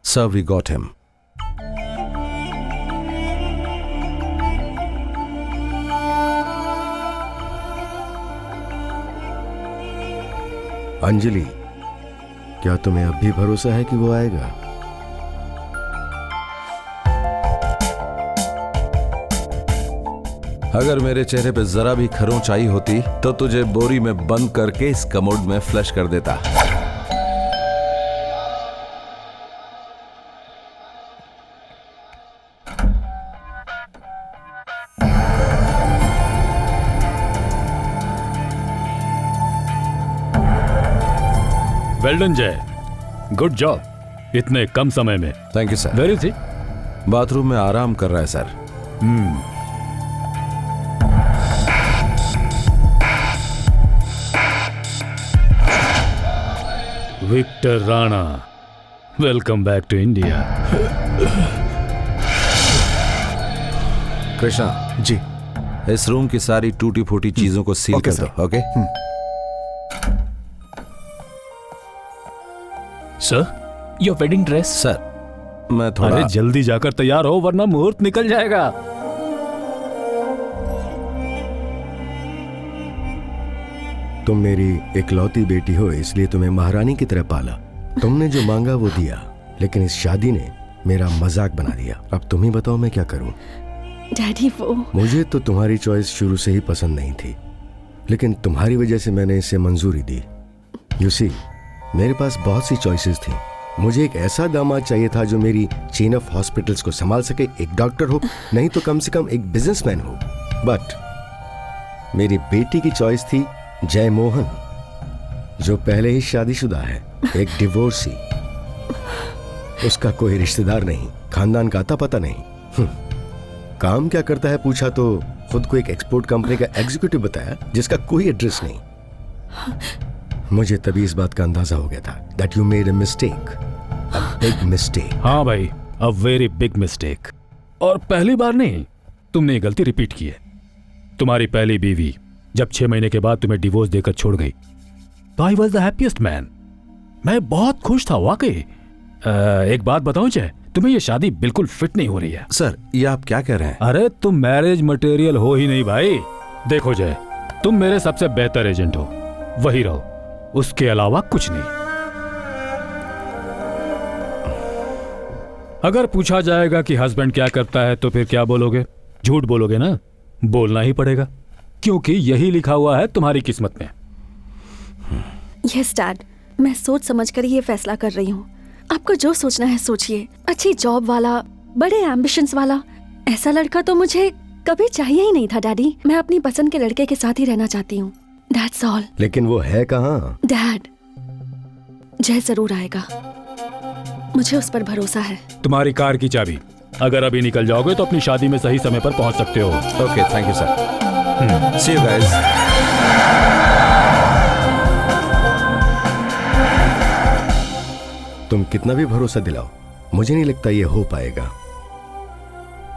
Sir, we got him. Anjali, क्या तुम्हें अब भी भरोसा है कि वो आएगा? अगर मेरे चेहरे पे जरा भी खरोंचाई होती तो तुझे बोरी में बंद करके इस कमोड में फ्लश कर देता। Well done Jay, good job इतने कम समय में। Thank you sir. वेरी थी बाथरूम में आराम कर रहा है sir. Victor Rana, welcome back to India. Krishna ji. इस रूम की सारी टूटी फूटी चीजों को सील ओके कर सर। दो। Okay sir, your wedding dress. Sir, मैं थोड़ा अरे जल्दी जाकर तैयार हो वरना मुहूर्त निकल जाएगा। तुम मेरी इकलौती बेटी हो, इसलिए तुम्हें महारानी की तरह पाला। तुमने जो मांगा वो दिया, लेकिन इस शादी ने मेरा मजाक बना दिया। अब तुम ही बताओ मैं क्या करूं? डैडी वो मुझे तो तुम्हारी चॉइस शुरू से ही पसंद नहीं थी, लेकिन तुम्हारी वजह से मैंने इसे मंजूरी दी। यू सी, मेरे पास बहुत सी चॉइसेस थी। मुझे एक ऐसा दामाद चाहिए था जो मेरी चेन ऑफ हॉस्पिटल्स को संभाल सके, एक डॉक्टर हो, नहीं तो कम से कम एक बिजनेसमैन हो। बट मेरी बेटी की चॉइस थी जय मोहन, जो पहले ही शादीशुदा है, एक डिवोर्सी। उसका कोई रिश्तेदार नहीं, खानदान का आता पता नहीं। काम क्या करता है पूछा तो खुद को एक एक्सपोर्ट कंपनी का एग्जीक्यूटिव बताया, जिसका कोई एड्रेस नहीं। मुझे तभी इस बात का अंदाजा हो गया था that you made a mistake, a big mistake. हाँ भाई, अ वेरी बिग मिस्टेक। और पहली बार नहीं, तुमने ये गलती रिपीट की है। तुम्हारी पहली बीवी जब 6 महीने के बाद तुम्हें डिवोर्स देकर छोड़ गई तो I was the happiest man. मैं बहुत खुश था वाकई। एक बात बताऊं जय, तुम्हें ये शादी बिल्कुल फिट नहीं हो रही है। सर, ये आप क्या कह रहे हैं? अरे तुम मैरिज मटेरियल हो ही नहीं भाई। देखो जय, तुम मेरे सबसे बेहतर एजेंट हो, वही रहो, उसके अलावा कुछ नहीं। अगर पूछा जाएगा कि हस्बैंड क्या करता है तो फिर क्या बोलोगे? झूठ बोलोगे ना? बोलना ही पड़ेगा, क्योंकि यही लिखा हुआ है तुम्हारी किस्मत में। यस डैड, मैं सोच समझ कर ये फैसला कर रही हूँ। आपको जो सोचना है सोचिए। अच्छी जॉब वाला, बड़े एम्बिशंस वाला, ऐसा लड़का तो मुझे कभी चाहिए ही नहीं था डैडी। मैं अपनी पसंद के लड़के के साथ ही रहना चाहती हूँ, दैट्स ऑल। लेकिन वो है कहाँ? डैड, जय जरूर आएगा, मुझे उस पर भरोसा है। तुम्हारी कार की चाबी, अगर अभी निकल जाओगे तो अपनी शादी में सही समय पर पहुंच सकते हो। Okay, thank you sir. See you guys. तुम कितना भी भरोसा दिलाओ, मुझे नहीं लगता ये हो पाएगा।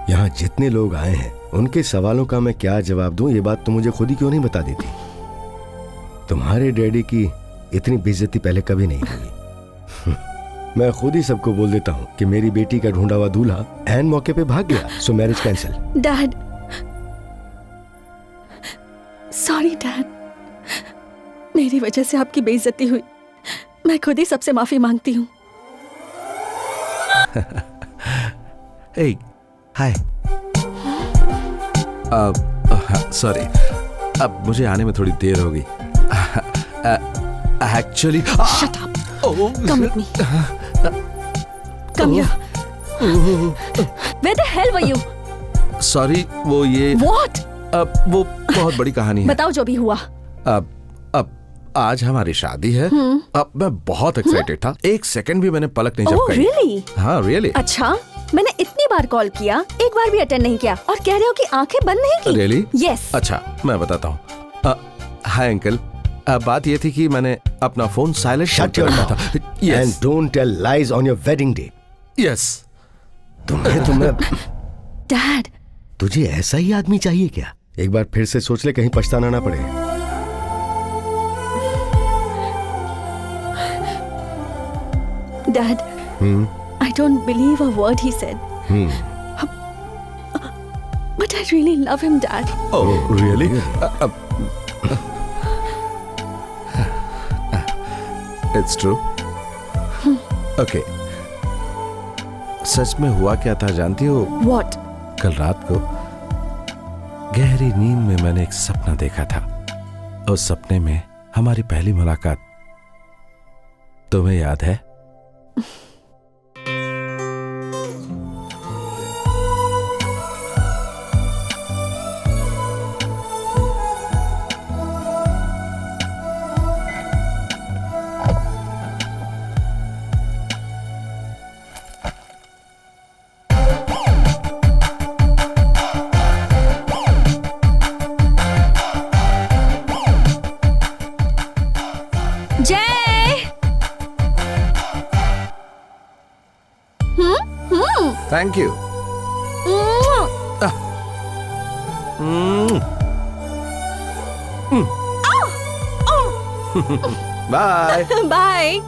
यहाँ जितने लोग आए हैं उनके सवालों का मैं क्या जवाब दूं, ये बात तो मुझे खुद ही क्यों नहीं बता देती। तुम्हारे डैडी की इतनी बेइज्जती पहले कभी नहीं हुई। मैं खुद ही सबको बोल देता हूँ कि मेरी बेटी का ढूंढा हुआ दूल्हा एन मौके पे भाग गया, सो marriage cancel. Dad, sorry dad, मेरी वजह से आपकी बेइज्जती हुई। मैं खुद ही सबसे माफी मांगती हूँ। Hey, हाय। सॉरी, अब मुझे आने में थोड़ी देर होगी। Actually Shut up. Come with me. Come here. Where the hell were you? Sorry, वो ये What? वो बहुत बड़ी कहानी है। बताओ जो भी हुआ। अब आज हमारी शादी है। अब मैं बहुत एक्साइटेड था, एक सेकंड भी मैंने पलक नहीं Oh, झपकाई। really? हाँ, रियली। अच्छा, मैंने इतनी बार कॉल किया, एक बार भी अटेंड नहीं किया, और कह रहे हो कि आंखें बंद नहीं की? रियली? Yes. अच्छा, मैं बताता हूँ। हाय अंकल, बात ये थी कि मैंने अपना फोन साइलेंट Shut your रखा था। mouth Yes. and don't tell lies on your wedding day. Yes. तुम्हें Dad, तुझे ऐसा ही आदमी चाहिए क्या? एक बार फिर से सोच ले, कहीं पछताना ना पड़े। Dad, I don't believe a word he said. But I really love him, Dad. Oh, really? It's true. Okay. सच में हुआ क्या था जानती हो? What? कल रात को गहरी नींद में मैंने एक सपना देखा था। उस सपने में हमारी पहली मुलाकात तुम्हें याद है? Thank you. Bye. Bye.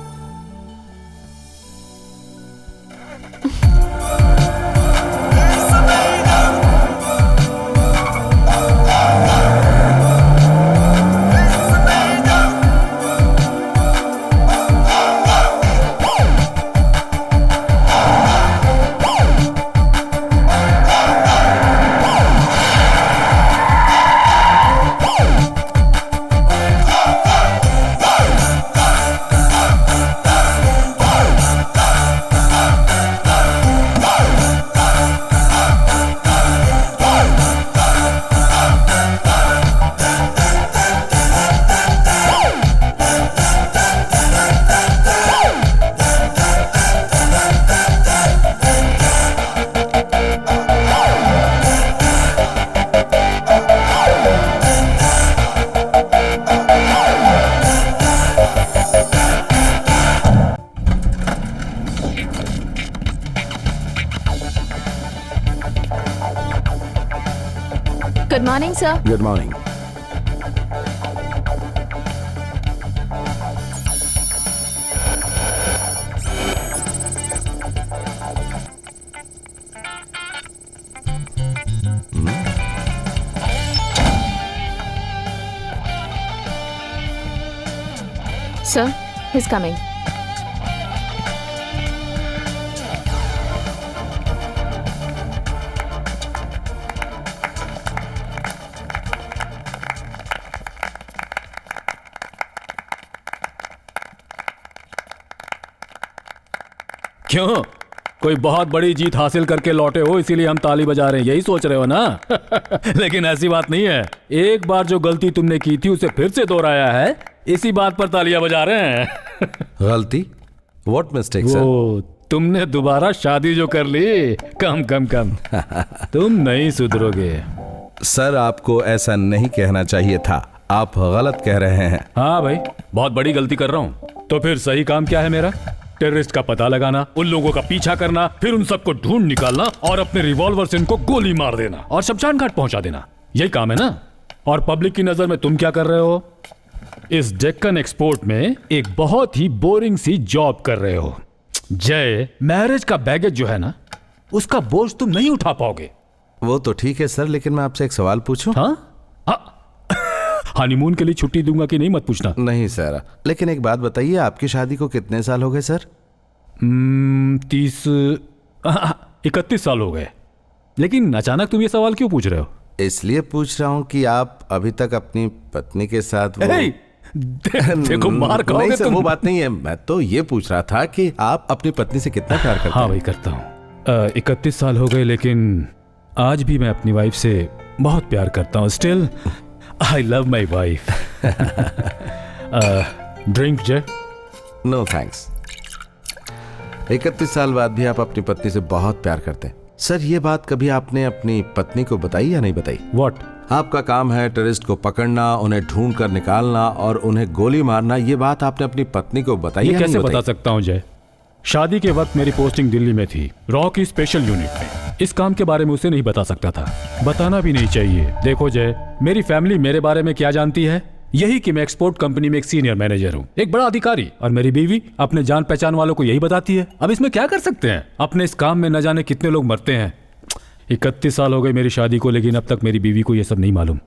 Good morning, sir. Good morning. Sir, he's coming. क्यों? कोई बहुत बड़ी जीत हासिल करके लौटे हो इसीलिए हम ताली बजा रहे हैं, यही सोच रहे हो ना? लेकिन ऐसी बात नहीं है। एक बार जो गलती तुमने की थी उसे फिर से दोहराया है, इसी बात पर तालियां बजा रहे हैं। गलती? What mistake, sir? वो तुमने दोबारा शादी जो कर ली, कम कम कम। तुम नहीं सुधरोगे। सर, आपको ऐसा नहीं कहना चाहिए था, आप गलत कह रहे हैं। हाँ भाई, बहुत बड़ी गलती कर रहा हूँ। तो फिर सही काम क्या है मेरा? टेररिस्ट का पता लगाना, उन लोगों का पीछा करना, फिर उन सबको ढूंढ निकालना और अपने रिवॉल्वर से उनको गोली मार देना और शमशान घाट पहुंचा देना, यही काम है ना? और पब्लिक की नजर में तुम क्या कर रहे हो? इस डेक्कन एक्सपोर्ट में एक बहुत ही बोरिंग सी जॉब कर रहे हो। जय, मैरिज का बैगेज जो है ना, उसका बोझ तुम नहीं उठा पाओगे। वो तो ठीक है सर, लेकिन मैं आपसे एक सवाल पूछूं? हाँ? हनीमून के लिए छुट्टी दूंगा कि नहीं मत पूछना। नहीं सर, लेकिन एक बात बताइए, आपकी शादी को कितने साल हो गए सर? 31 साल हो गए। लेकिन अचानक तुम ये सवाल क्यों पूछ रहे हो? इसलिए पूछ रहा हूँ कि आप अभी तक अपनी पत्नी के साथ देखो मार खाओगे नहीं सर, तुम। वो बात नहीं है। मैं तो ये पूछ रहा था कि आप अपनी पत्नी से कितना प्यार करते हैं? हाँ भाई, करता हूँ। 31 साल हो गए, लेकिन आज भी मैं अपनी वाइफ से बहुत प्यार करता हूँ। Still I love my wife. Drink Jay? No thanks. 31 साल बाद भी आप अपनी पत्नी से बहुत प्यार करते हैं। सर, ये बात कभी आपने अपनी पत्नी को बताई या नहीं बताई? What? आपका काम है टेररिस्ट को पकड़ना, उन्हें ढूंढ कर निकालना और उन्हें गोली मारना। ये बात आपने अपनी पत्नी को बताई ये या कैसे नहीं बता बताई? सकता हूँ जय? शादी के वक्त मेरी पोस्टिंग दिल्ली में थी, रॉ की स्पेशल यूनिट में। इस काम के बारे में उसे नहीं बता सकता था, बताना भी नहीं चाहिए। देखो जय, मेरी फैमिली मेरे बारे में क्या जानती है, यही कि मैं एक्सपोर्ट कंपनी में एक सीनियर मैनेजर हूँ, एक बड़ा अधिकारी, और मेरी बीवी अपने जान पहचान वालों को यही बताती है। अब इसमें क्या कर सकते हैं? अपने इस काम में न जाने कितने लोग मरते हैं। 31 साल हो गए मेरी शादी को, लेकिन अब तक मेरी बीवी को यह सब नहीं मालूम।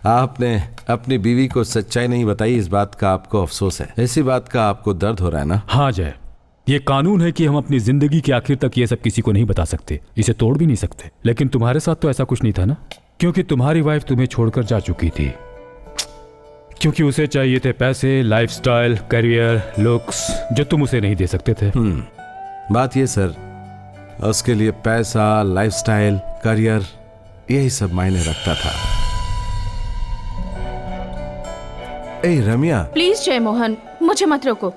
आपने अपनी बीवी को सच्चाई नहीं बताई, इस बात का आपको अफसोस है, इसी बात का आपको दर्द हो रहा है ना? हाँ जय, ये कानून है कि हम अपनी जिंदगी के आखिर तक ये सब किसी को नहीं बता सकते, इसे तोड़ भी नहीं सकते। लेकिन तुम्हारे साथ तो ऐसा कुछ नहीं था ना, क्योंकि तुम्हारी वाइफ तुम्हें छोड़कर जा चुकी थी, क्योंकि उसे चाहिए थे पैसे, लाइफस्टाइल, करियर, लुक्स, जो तुम उसे नहीं दे सकते थे। बात ये सर, उसके लिए पैसा, लाइफस्टाइल, करियर, यही सब मायने रखता था। ए रम्या, प्लीज जय मोहन, मुझे मत रोको।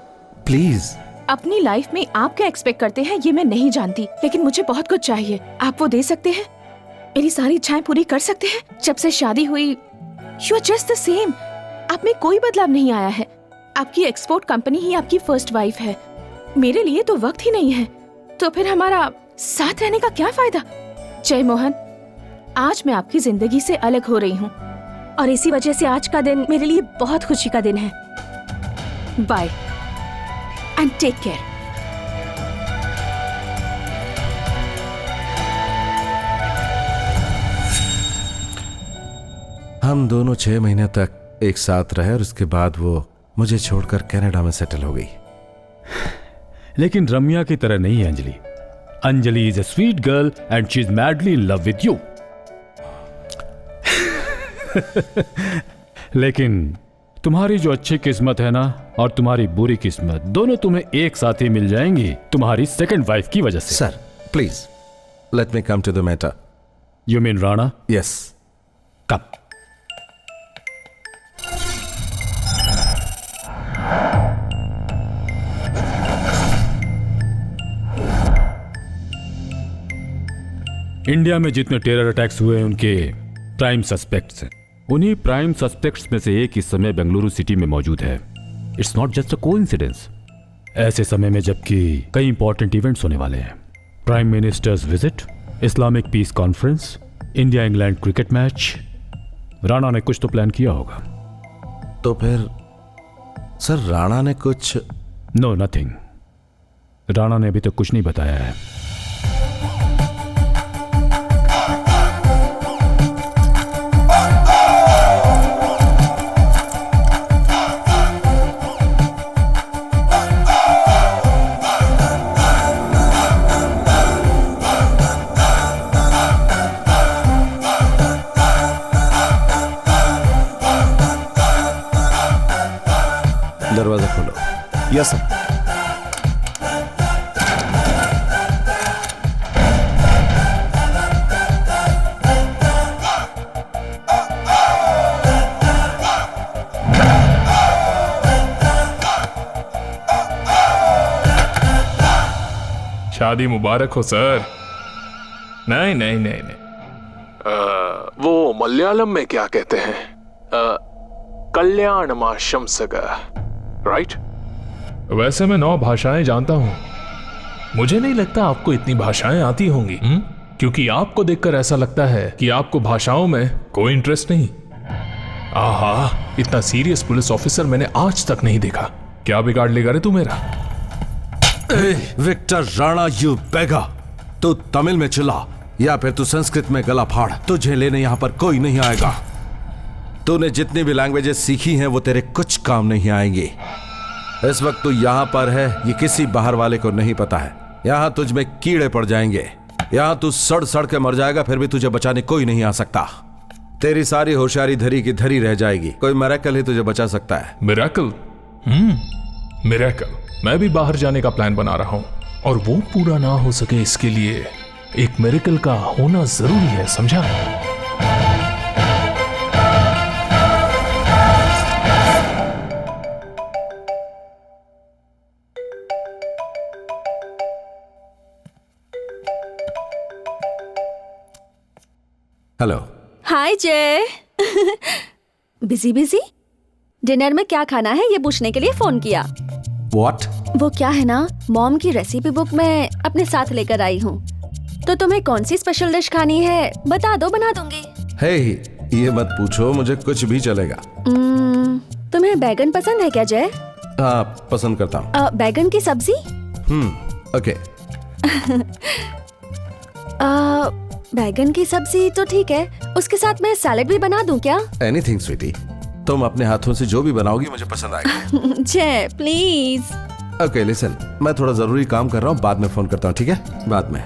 प्लीज। अपनी लाइफ में आप क्या एक्सपेक्ट करते हैं ये मैं नहीं जानती, लेकिन मुझे बहुत कुछ चाहिए। आप वो दे सकते हैं? मेरी सारी इच्छाएं पूरी कर सकते हैं? जब से शादी हुई you are just the same. आप में कोई बदलाव नहीं आया है। आपकी एक्सपोर्ट कंपनी ही आपकी फर्स्ट वाइफ है। मेरे लिए तो वक्त ही नहीं है, तो फिर हमारा साथ रहने का क्या फायदा? जय मोहन, आज मैं आपकी जिंदगी से अलग हो रही हूँ और इसी वजह से आज का दिन मेरे लिए बहुत खुशी का दिन है। Bye and take care. हम दोनों 6 महीने तक एक साथ रहे और उसके बाद वो मुझे छोड़कर कनाडा में सेटल हो गई। लेकिन रम्या की तरह नहीं है Anjali. Anjali is a sweet girl and she is madly in love with you. लेकिन तुम्हारी जो अच्छी किस्मत है ना, और तुम्हारी बुरी किस्मत, दोनों तुम्हें एक साथ ही मिल जाएंगी तुम्हारी सेकंड वाइफ की वजह से। Sir please let me come to the matter. You mean Rana? Yes. Come. India में जितने टेरर अटैक्स हुए हैं उनके प्राइम सस्पेक्ट्स हैं। उन्हीं प्राइम सस्पेक्ट्स में से एक इस समय बेंगलुरु सिटी में मौजूद है। It's not just a coincidence. ऐसे समय में जबकि कई इंपॉर्टेंट इवेंट्स होने वाले हैं, prime minister's visit, Islamic peace conference, India England cricket match, Rana ने कुछ तो प्लान किया होगा। तो फिर सर राणा ने कुछ? No nothing. राणा ने अभी तक कुछ नहीं बताया है। दरवाजा खोलो। Yes sir. शादी मुबारक हो सर। नहीं नहीं नहीं नहीं, वो मलयालम में क्या कहते हैं, कल्याण माशम सगा, राइट? वैसे मैं 9 भाषाएं जानता हूं। मुझे नहीं लगता आपको इतनी भाषाएं आती होंगी, क्योंकि आपको देखकर ऐसा लगता है कि आपको भाषाओं में कोई इंटरेस्ट नहीं। आहा, इतना सीरियस पुलिस ऑफिसर मैंने आज तक नहीं देखा। क्या बिगाड़ लेगा रे तू मेरा? विक्टर राणा, यू बेगा, तू तमिल में चिल्ला या फिर तू संस्कृत में गला फाड़, तुझे लेने यहां पर कोई नहीं आएगा। तूने जितनी भी लैंग्वेजेस सीखी हैं वो तेरे कुछ काम नहीं आएंगी। इस वक्त तू यहां पर है, ये किसी बाहर वाले को नहीं पता है। यहां तुझ में कीड़े पड़ जाएंगे, यहां तू सड़ सड़ के मर जाएगा, फिर भी तुझे बचाने कोई नहीं आ सकता। तेरी सारी होशियारी धरी की धरी रह जाएगी। कोई मिरेकल ही तुझे बचा सकता है। मिरेकल? मिरेकल? मैं भी बाहर जाने का प्लान बना रहा हूं, और वो पूरा ना हो सके इसके लिए एक मिरेकल का होना जरूरी है, समझा? हेलो। हाय जय। Busy busy? डिनर में क्या खाना है ये पूछने के लिए फोन किया। व्हाट? वो क्या है ना, मॉम की रेसिपी बुक मैं अपने साथ लेकर आई हूँ, तो तुम्हें कौन सी स्पेशल डिश खानी है बता दो, बना दूंगी। हे, ये मत पूछो, मुझे कुछ भी चलेगा। तुम्हें बैगन पसंद है क्या जय? हाँ, पसंद करता हूँ। बैगन की सब्जी? ओके। बैगन की सब्जी तो ठीक है, उसके साथ मैं सैलेड भी बना दूं क्या? एनीथिंग स्वीटी, तुम अपने हाथों से जो भी बनाओगी मुझे पसंद आएगा। जय प्लीज। ओके लिसन, मैं थोड़ा जरूरी काम कर रहा हूँ, बाद में फोन करता हूँ, ठीक है? बाद में।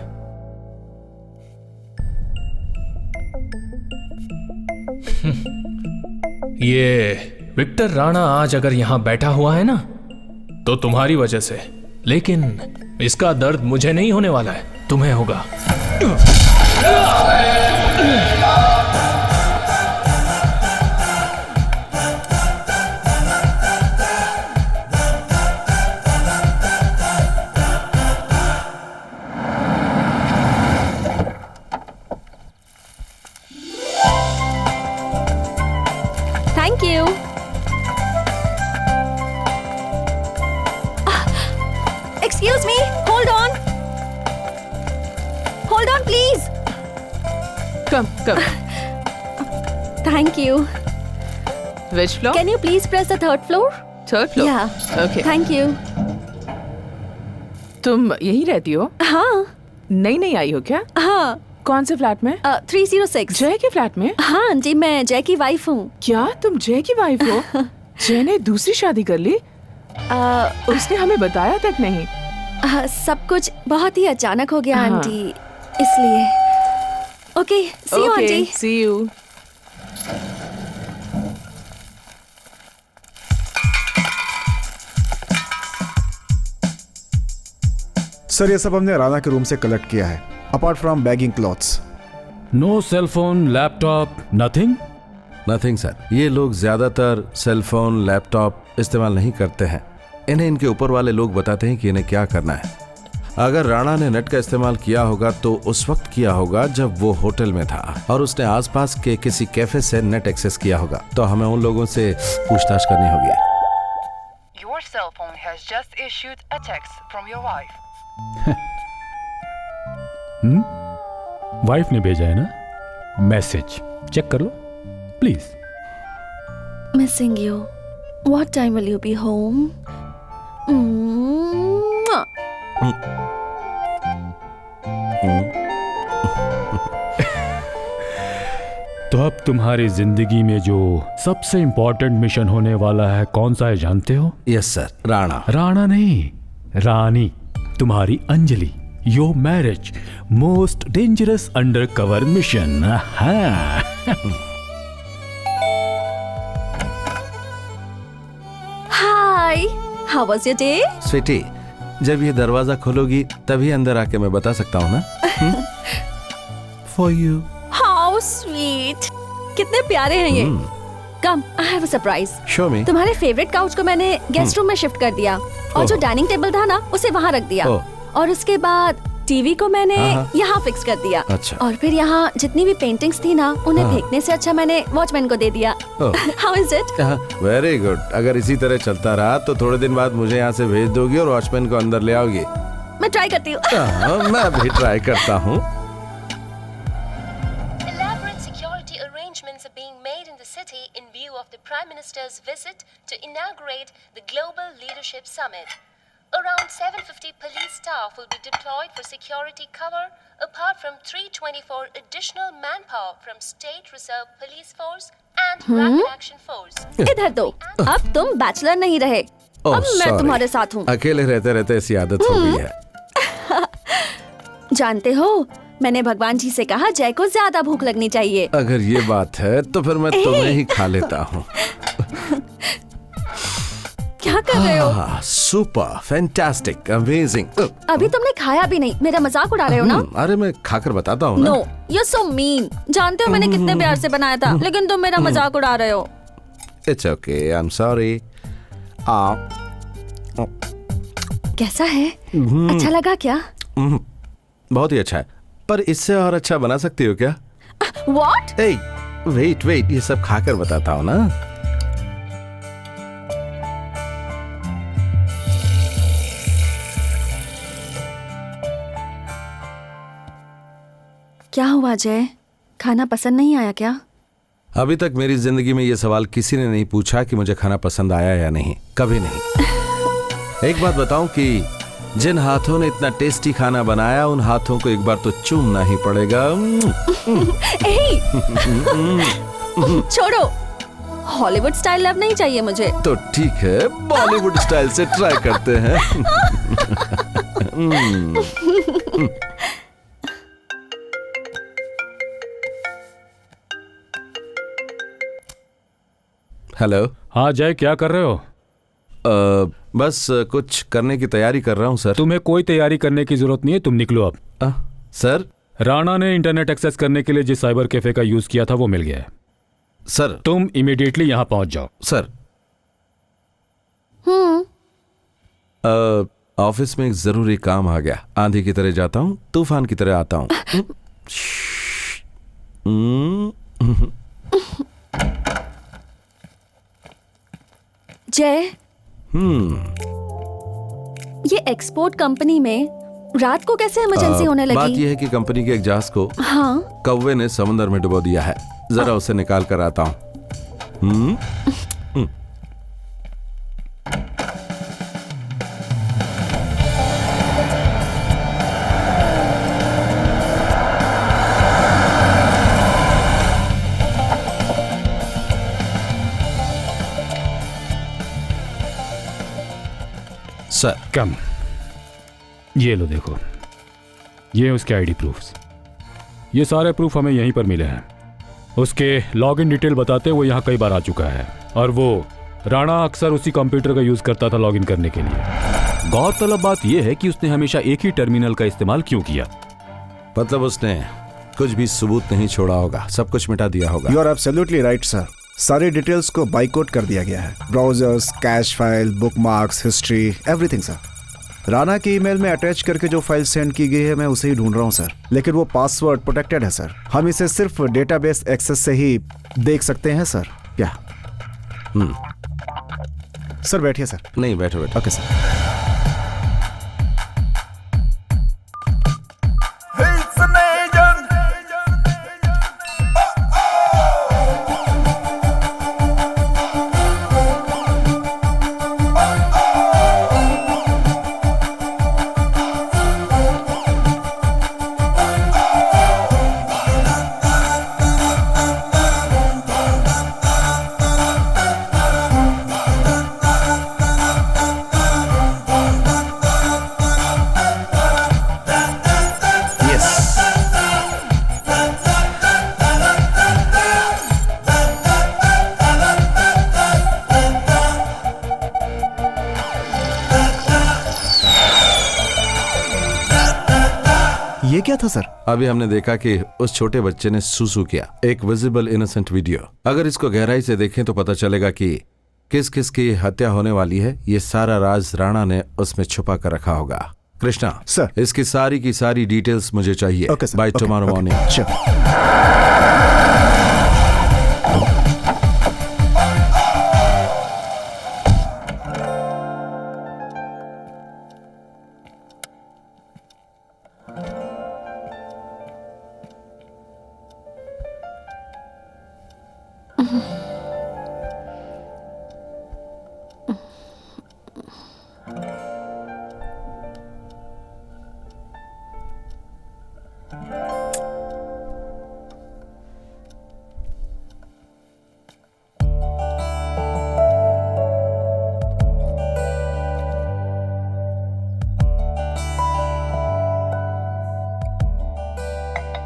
ये विक्टर राणा आज अगर यहाँ बैठा हुआ है ना, तो तुम्हारी वजह से। लेकिन इसका दर्द मुझे नहीं होने वाला है, तुम्हें होगा। Thank you. Excuse me, hold on please. Come come. Thank you. Which floor? Can you please press the third floor? Third floor? या Okay. Thank you. तुम यहीं रहती हो? हाँ नई आई हो क्या? हाँ। कौन से फ्लैट में? 306। जय के फ्लैट में? हाँ जी, मैं जय की वाइफ हूँ। क्या तुम जय की वाइफ हो? जय ने दूसरी शादी कर ली? उसने हमें बताया तक नहीं। सब कुछ बहुत ही अचानक हो गया हाँ। आंटी, इसलिए। Okay, see you aunty. See you. Sir ये सब हमने राणा के रूम से कलेक्ट किया है, apart from bagging clothes. No cell phone, laptop, nothing. Nothing sir, ये लोग ज्यादातर सेल फोन, लैपटॉप इस्तेमाल नहीं करते हैं। इन्हें इनके ऊपर वाले लोग बताते हैं कि इन्हें क्या करना है। अगर राणा ने नेट का इस्तेमाल किया होगा तो उस वक्त किया होगा जब वो होटल में था और उसने आसपास के किसी कैफे से नेट एक्सेस किया होगा। तो हमें उन लोगों से पूछताछ करनी होगी। Your cell phone has just issued a text from your wife. Wife ने भेजा है ना मैसेज, चेक कर लो please. Missing you. What time will you be home? तो अब तुम्हारी जिंदगी में जो सबसे इंपॉर्टेंट मिशन होने वाला है कौन सा है जानते हो? Yes sir, Rana. राणा नहीं, रानी, तुम्हारी Anjali. Your marriage, most dangerous under cover mission. Hi, how was your day? Sweetie, जब ये दरवाजा खोलोगी तभी अंदर आके मैं बता सकता हूँ ना। For you. हाउ स्वीट, कितने प्यारे हैं ये। Come, I have a surprise. Show me. तुम्हारे फेवरेट काउच को मैंने गेस्ट रूम में शिफ्ट कर दिया और जो डाइनिंग टेबल था ना उसे वहाँ रख दिया। और उसके बाद टीवी को मैंने यहाँ फिक्स कर दिया। अच्छा। और फिर यहाँ जितनी भी पेंटिंग्स थी ना उन्हें फेंकने से अच्छा मैंने वॉचमैन को दे दिया। How is it? Very good. अगर इसी तरह चलता रहा तो थोड़े दिन बाद मुझे यहाँ से भेज दोगी और वॉचमैन को अंदर ले आओगी। मैं ट्राई करती हूँ। मैं भी ट्राई करता हूँ। Elaborate security arrangements are being made in the city in view of the Prime Minister's visit to inaugurate the Global Leadership Summit. Around 750 police staff will be deployed for security cover, apart from 324 additional manpower from State Reserve Police Force and Rapid Action Force. इधर दो, अब तुम bachelor नहीं रहे, अब मैं तुम्हारे साथ हूँ। अकेले रहते रहते ऐसी आदत हो गई है। जानते हो, मैंने भगवान जी से कहा जय को ज्यादा भूख लगनी चाहिए। अगर ये बात है तो फिर मैं तुम्हें ही खा लेता हूँ। क्या कर रहे हो? Super, fantastic, amazing. अभी तुमने खाया भी नहीं, मेरा मजाक उड़ा रहे हो ना? अरे मैं खाकर बताता हूँ ना। No, you so mean. जानते हो मैंने कितने प्यार से बनाया था, लेकिन तुम मेरा मजाक उड़ा रहे हो। It's okay, I am sorry. कैसा है? अच्छा लगा क्या? बहुत ही अच्छा है, पर इससे और अच्छा बना सकती हो क्या? What? वेट, ये सब खाकर बताता हूँ ना। क्या हुआ जय? खाना पसंद नहीं आया क्या? अभी तक मेरी जिंदगी में ये सवाल किसी ने नहीं पूछा कि मुझे खाना पसंद आया या नहीं, कभी नहीं। एक बात बताऊं कि जिन हाथों ने इतना टेस्टी खाना बनाया उन हाथों को एक बार तो चूमना ही पड़ेगा। छोड़ो, हॉलीवुड स्टाइल लव नहीं चाहिए मुझे। तो ठीक है, बॉलीवुड स्टाइल से ट्राई करते हैं। हेलो। हाँ जय, क्या कर रहे हो? बस कुछ करने की तैयारी कर रहा हूँ सर। तुम्हें कोई तैयारी करने की जरूरत नहीं है, तुम निकलो अब। सर, राणा ने इंटरनेट एक्सेस करने के लिए जिस साइबर कैफे का यूज किया था वो मिल गया है। सर तुम इमीडिएटली यहाँ पहुंच जाओ। सर, ऑफिस में एक जरूरी काम आ गया। आंधी की तरह जाता हूँ, तूफान की तरह आता हूँ। जय, ये एक्सपोर्ट कंपनी में रात को कैसे इमरजेंसी होने लगी? बात यह है कि कंपनी के एक जहाज को हाँ, कौवे ने समुद्र में डुबो दिया है। जरा उसे निकाल कर आता हूँ। सर, कम, ये लो देखो, ये उसके आईडी प्रूफ्स। ये सारे प्रूफ हमें यहीं पर मिले हैं। उसके लॉगिन डिटेल बताते वो यहाँ कई बार आ चुका है और वो राणा अक्सर उसी कंप्यूटर का यूज करता था लॉगिन करने के लिए। गौरतलब बात यह है कि उसने हमेशा एक ही टर्मिनल का इस्तेमाल क्यों किया? मतलब उसने कुछ भी सबूत नहीं छोड़ा होगा, सब कुछ मिटा दिया होगा। You are absolutely right sir. सारी डिटेल्स को बाइकआउट कर दिया गया है। Browsers, cache file, bookmarks, history, everything sir. Rana की ईमेल में अटैच करके जो फाइल सेंड की गई है मैं उसे ही ढूंढ रहा हूं सर, लेकिन वो पासवर्ड प्रोटेक्टेड है सर। हम इसे सिर्फ डेटाबेस एक्सेस से ही देख सकते हैं सर। क्या? सर बैठिए सर। नहीं, बैठो बैठो। Okay sir. ये क्या था सर? अभी हमने देखा कि उस छोटे बच्चे ने सुसु किया। एक विजिबल इनोसेंट वीडियो। अगर इसको गहराई से देखें तो पता चलेगा कि किस किस की हत्या होने वाली है। ये सारा राज राणा ने उसमें छुपा कर रखा होगा। कृष्णा सर, इसकी सारी की सारी डिटेल्स मुझे चाहिए by tomorrow morning.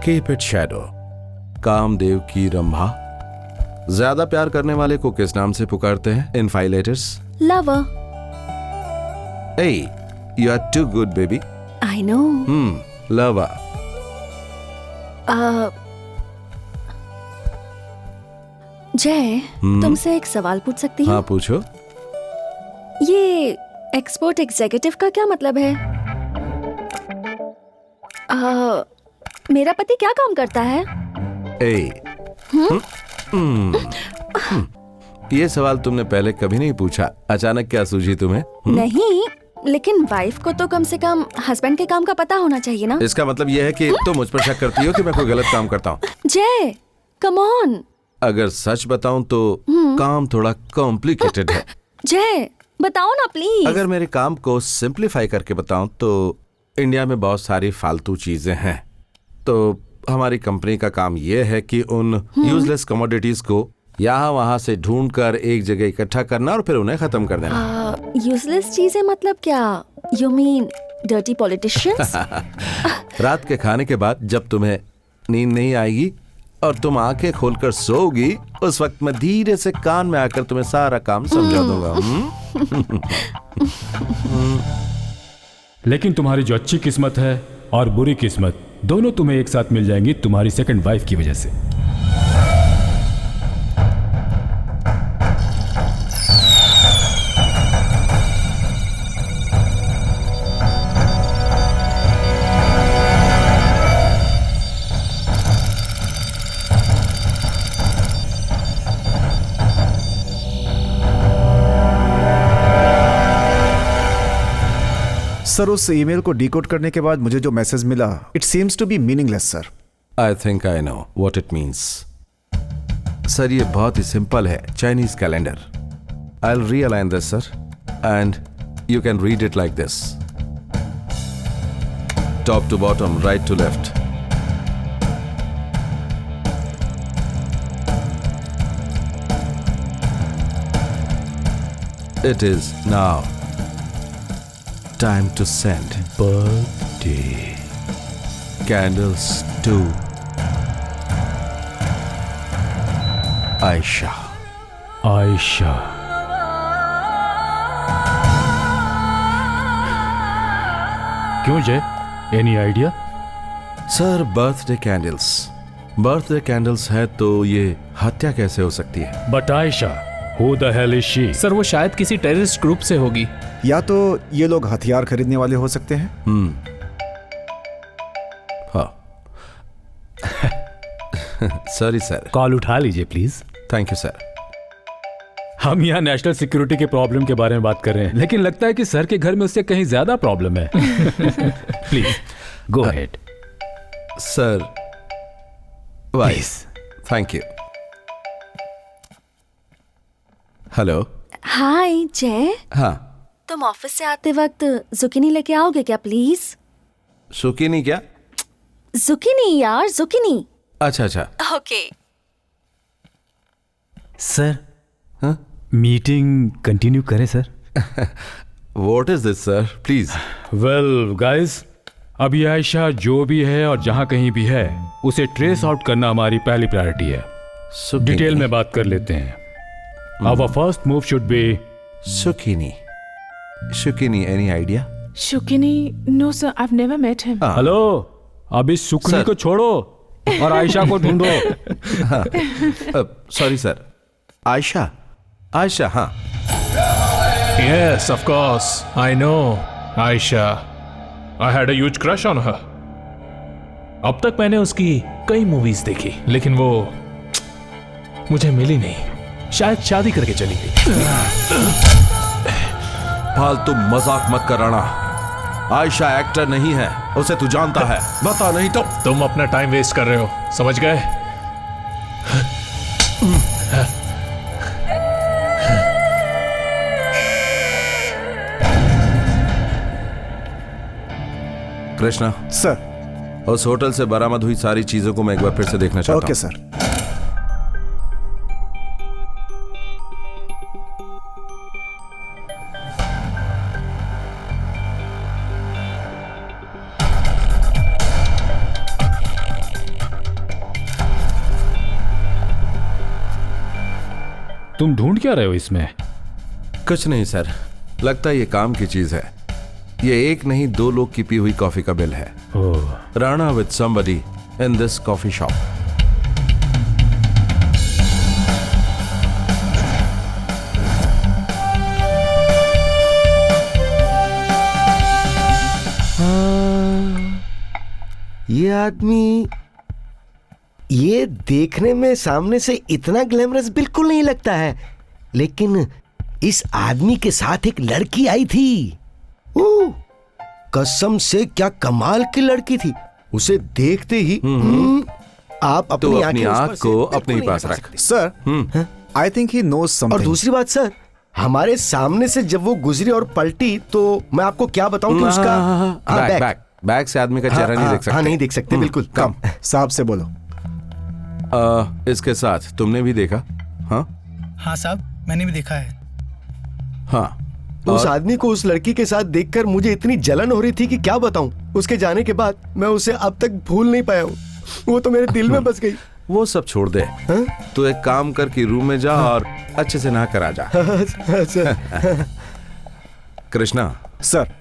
Keep it shadow. Kamdev की रंभा। ज्यादा प्यार करने वाले को किस नाम से पुकारते हैं इन 5 letters? Lover. Hey, you are too good, baby. I know. Lover. जय, तुमसे एक सवाल पूछ सकती हूँ? हाँ पूछो। ये एक्सपोर्ट एग्जीक्यूटिव का क्या मतलब है? मेरा पति क्या काम करता है? ये सवाल तुमने पहले कभी नहीं पूछा, अचानक क्या सूझी तुम्हें? नहीं, लेकिन वाइफ को तो कम से कम हस्बैंड के काम का पता होना चाहिए ना। इसका मतलब यह है कि तुम मुझ पर शक करती हो कि मैं कोई गलत काम करता हूँ। जय, कम ऑन, अगर सच बताऊं तो काम थोड़ा कॉम्प्लिकेटेड है। जय बताओ ना प्लीज। अगर मेरे काम को सिंप्लीफाई करके बताऊं तो इंडिया में बहुत सारी फालतू चीजें हैं। तो हमारी कंपनी का काम यह है कि उन यूजलेस कमोडिटीज को यहाँ वहां से ढूंढकर एक जगह इकट्ठा करना और फिर उन्हें खत्म कर देना। यूजलेस चीजें मतलब क्या? You mean dirty politicians? रात के खाने के बाद जब तुम्हें नींद नहीं आएगी और तुम आंखें खोलकर सोओगी, उस वक्त मैं धीरे से कान में आकर तुम्हें सारा काम समझा दूंगा। लेकिन तुम्हारी जो अच्छी किस्मत है और बुरी किस्मत दोनों तुम्हें एक साथ मिल जाएंगी तुम्हारी सेकंड वाइफ की वजह से। सर उस ईमेल को डिकोड करने के बाद मुझे जो मैसेज मिला, it seems to be meaningless sir. I think I know what it means. Sir ये बहुत ही सिंपल है, Chinese calendar. I will realign this sir and you can read it like this, top to bottom, right to left. It is now time to send birthday candles to Aisha. Ayesha. क्यों जय, any idea? Sir birthday candles है तो ये हत्या कैसे हो सकती है? But Ayesha, who the hell is she? Sir वो शायद किसी टेररिस्ट ग्रुप से होगी। या तो ये लोग हथियार खरीदने वाले हो सकते हैं। हाँ। Sorry sir. कॉल उठा लीजिए प्लीज। Thank you sir. हम यहाँ नेशनल सिक्योरिटी के प्रॉब्लम के बारे में बात कर रहे हैं, लेकिन लगता है कि सर के घर में उससे कहीं ज्यादा प्रॉब्लम है। Please go ahead. Sir vice, thank you. Hello. Hi Jai. हाँ। तुम ऑफिस से आते वक्त जुकीनी लेके आओगे क्या प्लीज? सुकीनी क्या? जुकीनी यार, जुकीनी। अच्छा अच्छा। ओके। सर मीटिंग कंटिन्यू करें sir? What is this sir, please. Well guys, अभी आयशा जो भी है और जहां कहीं भी है उसे ट्रेस आउट करना हमारी पहली प्रायोरिटी है। डिटेल में बात कर लेते हैं। Our first move should be Sukini. Any idea? Shukini? No sir, I've never met him. Hello, अभी सुकनी को छोड़ो और आयशा को ढूंढो। सॉरी सर, आयशा, हाँ। Yes, of course. I know Aisha. I had a huge crush on her. अब तक मैंने उसकी कई मूवीज देखी, लेकिन वो मुझे मिली नहीं। शायद शादी करके चली गई। फालतू मजाक मत कराना। आयशा एक्टर नहीं है, उसे तू जानता है। बता नहीं तो। तुम अपना टाइम वेस्ट कर रहे हो, समझ गए? कृष्णा सर, उस होटल से बरामद हुई सारी चीजों को मैं एक बार फिर से देखना चाहता हूं। Okay sir. तुम ढूंढ क्या रहे हो इसमें? कुछ नहीं सर, लगता है ये काम की चीज है। ये एक नहीं 2 लोग की पी हुई कॉफी का बिल है। Rana with somebody in this coffee shop. ये आदमी ये देखने में सामने से इतना ग्लैमरस बिल्कुल नहीं लगता है, लेकिन इस आदमी के साथ एक लड़की आई थी। कसम से क्या कमाल की लड़की थी। उसे देखते ही आप तू अपनी अपनी आंखें उस पर आंख से को बिल्कुल अपने ही नहीं पास हटा रख। सकते। Sir I think he knows or something. दूसरी बात सर, हमारे सामने से जब वो गुजरी और पलटी तो मैं आपको क्या बताऊं कि उसका बैग बैग बैग से आदमी का चेहरा नहीं देख सकते। हाँ नहीं देख सकते बिल्कुल। कम साहब से बोलो। इसके साथ तुमने भी देखा? हाँ हाँ साहब, मैंने भी देखा है। हाँ। उस आदमी को उस लड़की के साथ देखकर मुझे इतनी जलन हो रही थी कि क्या बताऊं। उसके जाने के बाद मैं उसे अब तक भूल नहीं पाया हूँ। वो तो मेरे दिल में बस गई। वो सब छोड़ दे। तू एक काम कर कि रूम में जा और अच्छे से नहा कर आ जा। Krishna sir,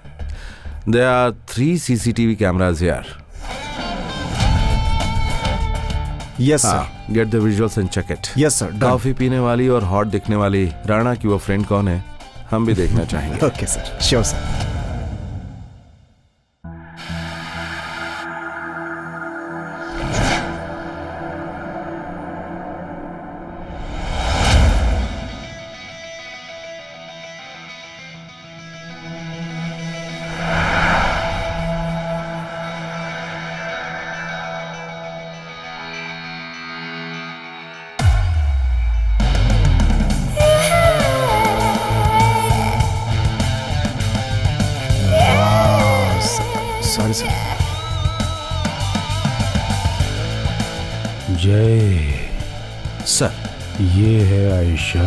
there are 3 CCTV cameras here. Yes sir. Get the visuals and check it. Yes sir. Coffee पीने वाली और हॉट दिखने वाली राणा की वो फ्रेंड कौन है, हम भी देखना चाहेंगे। Okay sir, sure sir. Sorry sir. Jay sir ये है आयशा।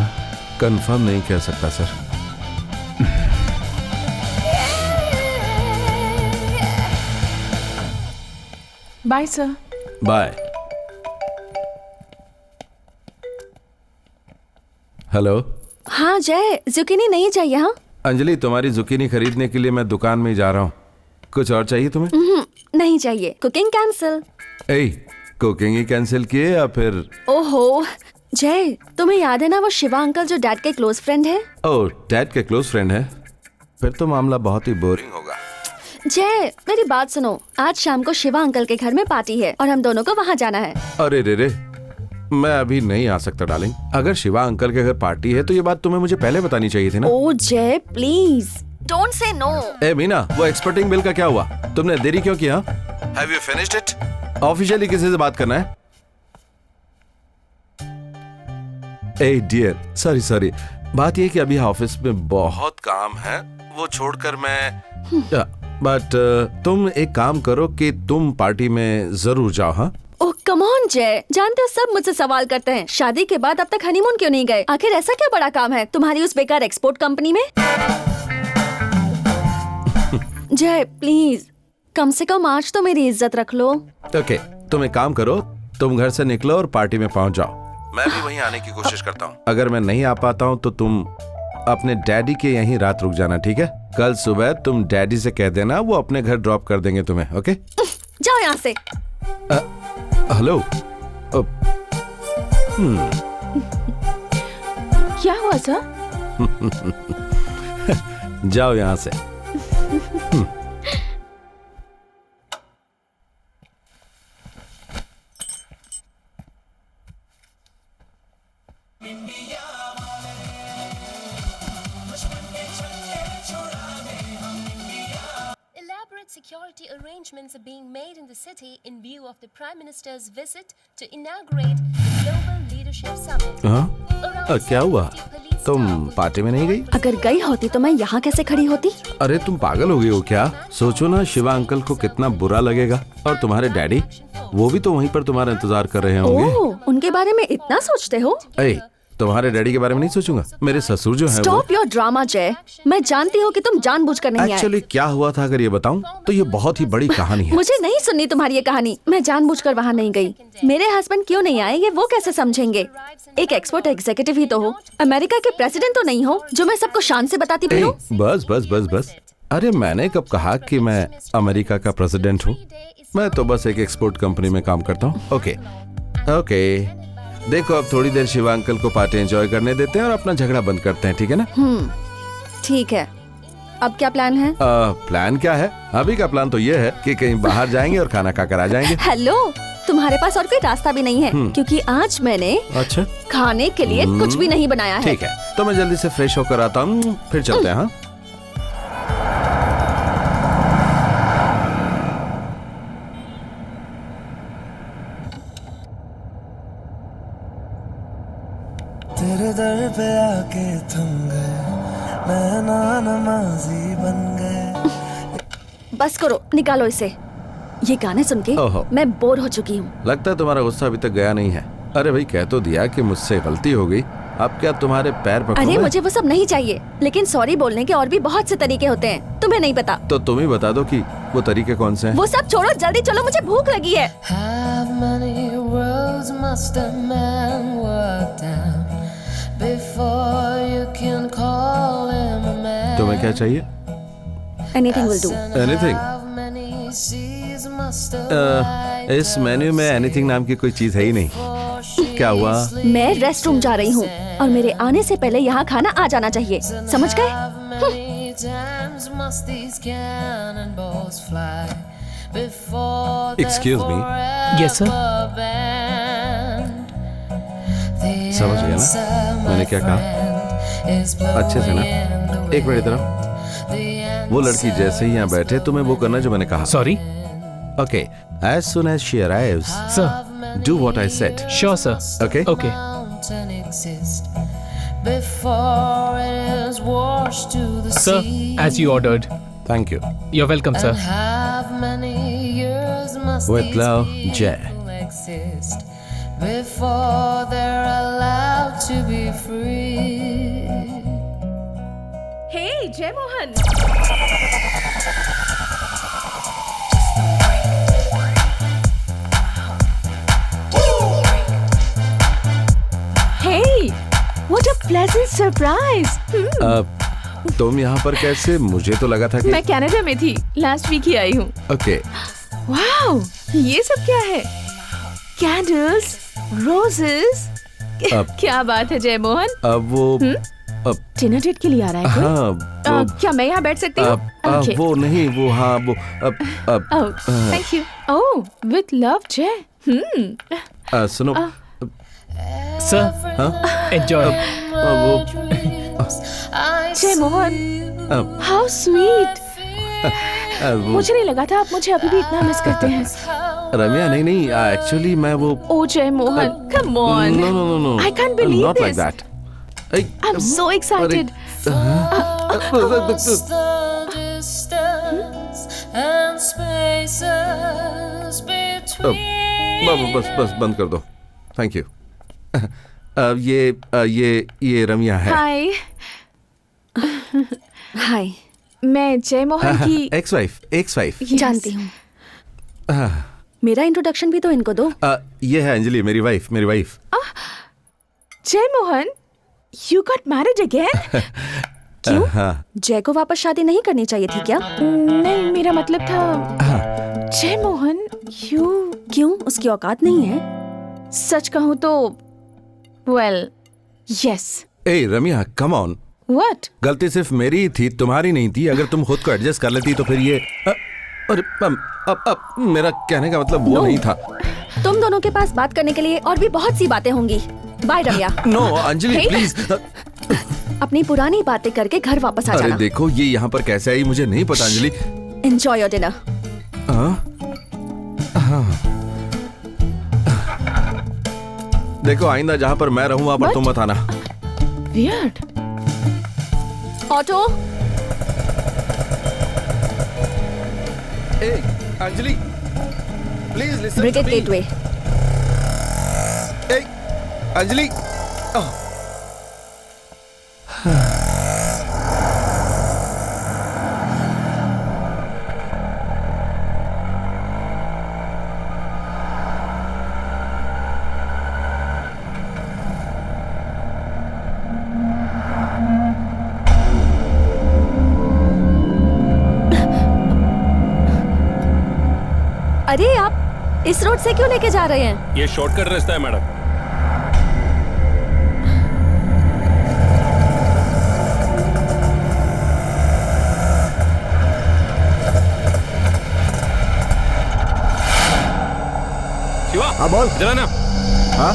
कंफर्म नहीं कह सकता sir. Bye sir. Bye. Hello हाँ जय, जुकीनी नहीं चाहिए? हाँ अंजलि, तुम्हारी जुकीनी खरीदने के लिए मैं दुकान में ही जा रहा हूँ। कुछ और चाहिए तुम्हें? नहीं चाहिए। Cooking cancel. ए, कुकिंग ही कैंसिल किए या फिर? ओहो जय, तुम्हें याद है ना वो शिवा अंकल जो डैड के क्लोज फ्रेंड है? ओह, डैड के क्लोज फ्रेंड है? फिर तो मामला बहुत ही बोरिंग होगा। जय मेरी बात सुनो, आज शाम को शिवा अंकल के घर में पार्टी है और हम दोनों को वहाँ जाना है। अरे रे, मैं अभी नहीं आ सकता डार्लिंग। अगर शिवा अंकल के घर पार्टी है तो ये बात तुम्हें मुझे पहले बतानी चाहिए थी ना। ओ जय प्लीज डोंट से नो। ए मीना, वो एक्सपर्टिंग बिल का क्या हुआ? तुमने देरी क्यों किया? Have you finished it? Officially किसी से बात करना है? ए डियर, सॉरी, बात ये कि अभी ऑफिस में बहुत काम है, वो छोड़कर मैं बट तुम एक काम करो कि तुम पार्टी में जरूर जाओ। हाँ ओह कम ऑन जय, जानते हो सब मुझसे सवाल करते हैं, शादी के बाद अब तक हनीमून क्यों नहीं गए? आखिर ऐसा क्या बड़ा काम है तुम्हारी उस बेकार एक्सपोर्ट कंपनी में? जय प्लीज, कम से कम आज तो मेरी इज्जत रख लो। ओके, तुम एक काम करो, तुम घर से निकलो और पार्टी में पहुंच जाओ। मैं भी वहीं आने की कोशिश करता हूँ। अगर मैं नहीं आ पाता हूँ तो तुम अपने डैडी के यहीं रात रुक जाना, ठीक है? कल सुबह तुम डैडी से कह देना, वो अपने घर ड्रॉप कर देंगे तुम्हें। ओके जाओ यहाँ से। हेलो। क्या हुआ सर? जाओ यहाँ से। Elaborate security arrangements are being made in the city in view of the Prime Minister's visit to inaugurate the Global Leadership Summit. हाँ? क्या हुआ? तुम पार्टी में नहीं गई? अगर गई होती तो मैं यहाँ कैसे खड़ी होती? अरे तुम पागल हो गई हो क्या? सोचो ना, शिवा अंकल को कितना बुरा लगेगा। और तुम्हारे डैडी, वो भी तो वहीं पर तुम्हारा इंतजार कर रहे होंगे। ओह, उनके बारे में इतना सोचते हो? ए, तुम्हारे डैडी के बारे में नहीं सोचूंगा। मेरे ससुर जो है स्टॉप योर ड्रामा जय, मैं जानती हूँ कि तुम जानबूझकर नहीं आए। एक्चुअली क्या हुआ था अगर ये बताऊं तो ये बहुत ही बड़ी कहानी है। मुझे नहीं सुननी तुम्हारी ये कहानी। मैं जानबूझकर वहाँ नहीं गई। मेरे हस्बैंड क्यों नहीं आए ये वो कैसे समझेंगे? एक एक्सपोर्ट एग्जीक्यूटिव ही तो हो, अमेरिका के प्रेसिडेंट तो नहीं हो जो मैं सबको शान से बताती फिरूं। बस बस बस बस। अरे मैंने कब कहा कि मैं अमेरिका का प्रेसिडेंट हूँ? मैं तो बस एक एक्सपोर्ट कंपनी में काम करता हूँ। ओके ओके, देखो अब थोड़ी देर शिवा अंकल को पार्टी एंजॉय करने देते हैं और अपना झगड़ा बंद करते हैं, ठीक है ना? ठीक है, अब क्या प्लान है? प्लान क्या है? अभी का प्लान तो ये है कि कहीं बाहर जाएंगे और खाना खाकर आ जाएंगे। हेलो, तुम्हारे पास और कोई रास्ता भी नहीं है क्योंकि आज मैंने अच्छा खाने के लिए कुछ भी नहीं बनाया है। ठीक है, तो मैं जल्दी से फ्रेश होकर आता हूँ, फिर चलते हैं। हाँ तेरे दर पे आके थम गए, मैं नमाजी बन गए। बस करो, निकालो इसे। ये गाने सुन के ओहो। मैं बोर हो चुकी हूँ। लगता है तुम्हारा गुस्सा अभी तक गया नहीं है। अरे भाई, कह तो दिया कि मुझसे गलती हो गई, अब क्या तुम्हारे पैर पकड़ूं अरे मैं? मुझे वो सब नहीं चाहिए, लेकिन सॉरी बोलने के और भी बहुत से तरीके होते हैं, तुम्हें नहीं पता। तो तुम ही बता दो कि वो तरीके कौन से हैं? वो सब छोड़ो, जल्दी चलो, मुझे भूख लगी है। How many roads must a man walk down before you can call him a man? तुम्हें क्या चाहिए? Anything will do. Anything? How many seas must a इस मेन्यू में एनीथिंग नाम की कोई चीज है ही नहीं। क्या हुआ? मैं रेस्ट रूम जा रही हूँ और मेरे आने से पहले यहाँ खाना आ जाना चाहिए, समझ गए? many times must these cannonballs fly before they're Excuse me? Yes, sir. forever banned? The समझ गया ना answer, मैंने my क्या कहा? friend, is अच्छे से ना। blowing in the एक मिनट इधर आओ। wind. वो लड़की जैसे ही यहाँ बैठे तुम्हें वो करना जो मैंने कहा। Sorry Okay, as soon as she arrives, sir. do what I said. Sure sir. Okay? Okay. Mountain exist before it is washed to the sir, sea. As you ordered. Thank you. You're welcome, sir. And how many years must With these love, people Jay. exist before they're allowed to be free? Hey Jay Mohan, hey what a pleasant surprise. तुम यहाँ पर कैसे? मुझे तो लगा था कि मैं कनाडा में थी, लास्ट वीक ही आई हूँ। ओके। वाओ, ये सब क्या है? Candles, roses. अब- क्या बात है जय मोहन, अब वो अब डिनर डेट के लिए आ रहा है कोई? हाँ क्या मैं यहाँ बैठ सकती हूँ? Okay. वो नहीं, वो हाँ वो अब Oh, thank you. Oh, with love, Jay. सुनो सर, हाँ एंजॉय। वो जय मोहन, अब how sweet. वो मुझे नहीं लगा था आप मुझे अभी भी इतना मिस करते हैं। रम्या नहीं नहीं, एक्चुअली मैं वो Oh, Jay Mohan, come on. No no no no I can't believe not like this. That. I'm so excited. Across the distance and spaces between. बस बस बंद कर दो, थैंक यू। ये रम्या है। हाय, हाय, मैं जय मोहन की एक्स वाइफ। Yes. जानती हूँ। मेरा इंट्रोडक्शन भी तो इनको दो। ये है अंजलि, मेरी वाइफ। जय Mohan, you got married again? क्यों? हाँ जय को वापस शादी नहीं करनी चाहिए थी क्या? नहीं, मेरा मतलब था जय मोहन, you क्यों, उसकी औकात नहीं है? सच कहूँ तो well, yes. A Ramya, come on. What? गलती सिर्फ मेरी ही थी, तुम्हारी नहीं थी। अगर तुम खुद को एडजस्ट कर लेती तो फिर ये अरे अब मेरा कहने का मतलब वो No. नहीं था। तुम दोनों के पास बात करने के लिए और भी बहुत सी बातें होंगी। Bye Ramya. No Anjali Hey. Please. अपनी पुरानी बातें करके घर वापस आ अरे जाना। देखो, ये यहाँ पर कैसे आई मुझे नहीं पता अंजलि। Enjoy your dinner. देखो, आइंदा जहाँ पर मैं रहूँ वहाँ पर What? तुम मत आना। Weird. ऑटो, ए Anjali, please listen to brigade me. Gateway. ए अंजलि, अरे आप इस रोड से क्यों लेके जा रहे हैं? ये शॉर्टकट रास्ता है मैडम। शिवा, हाँ बोल। जरा ना। हाँ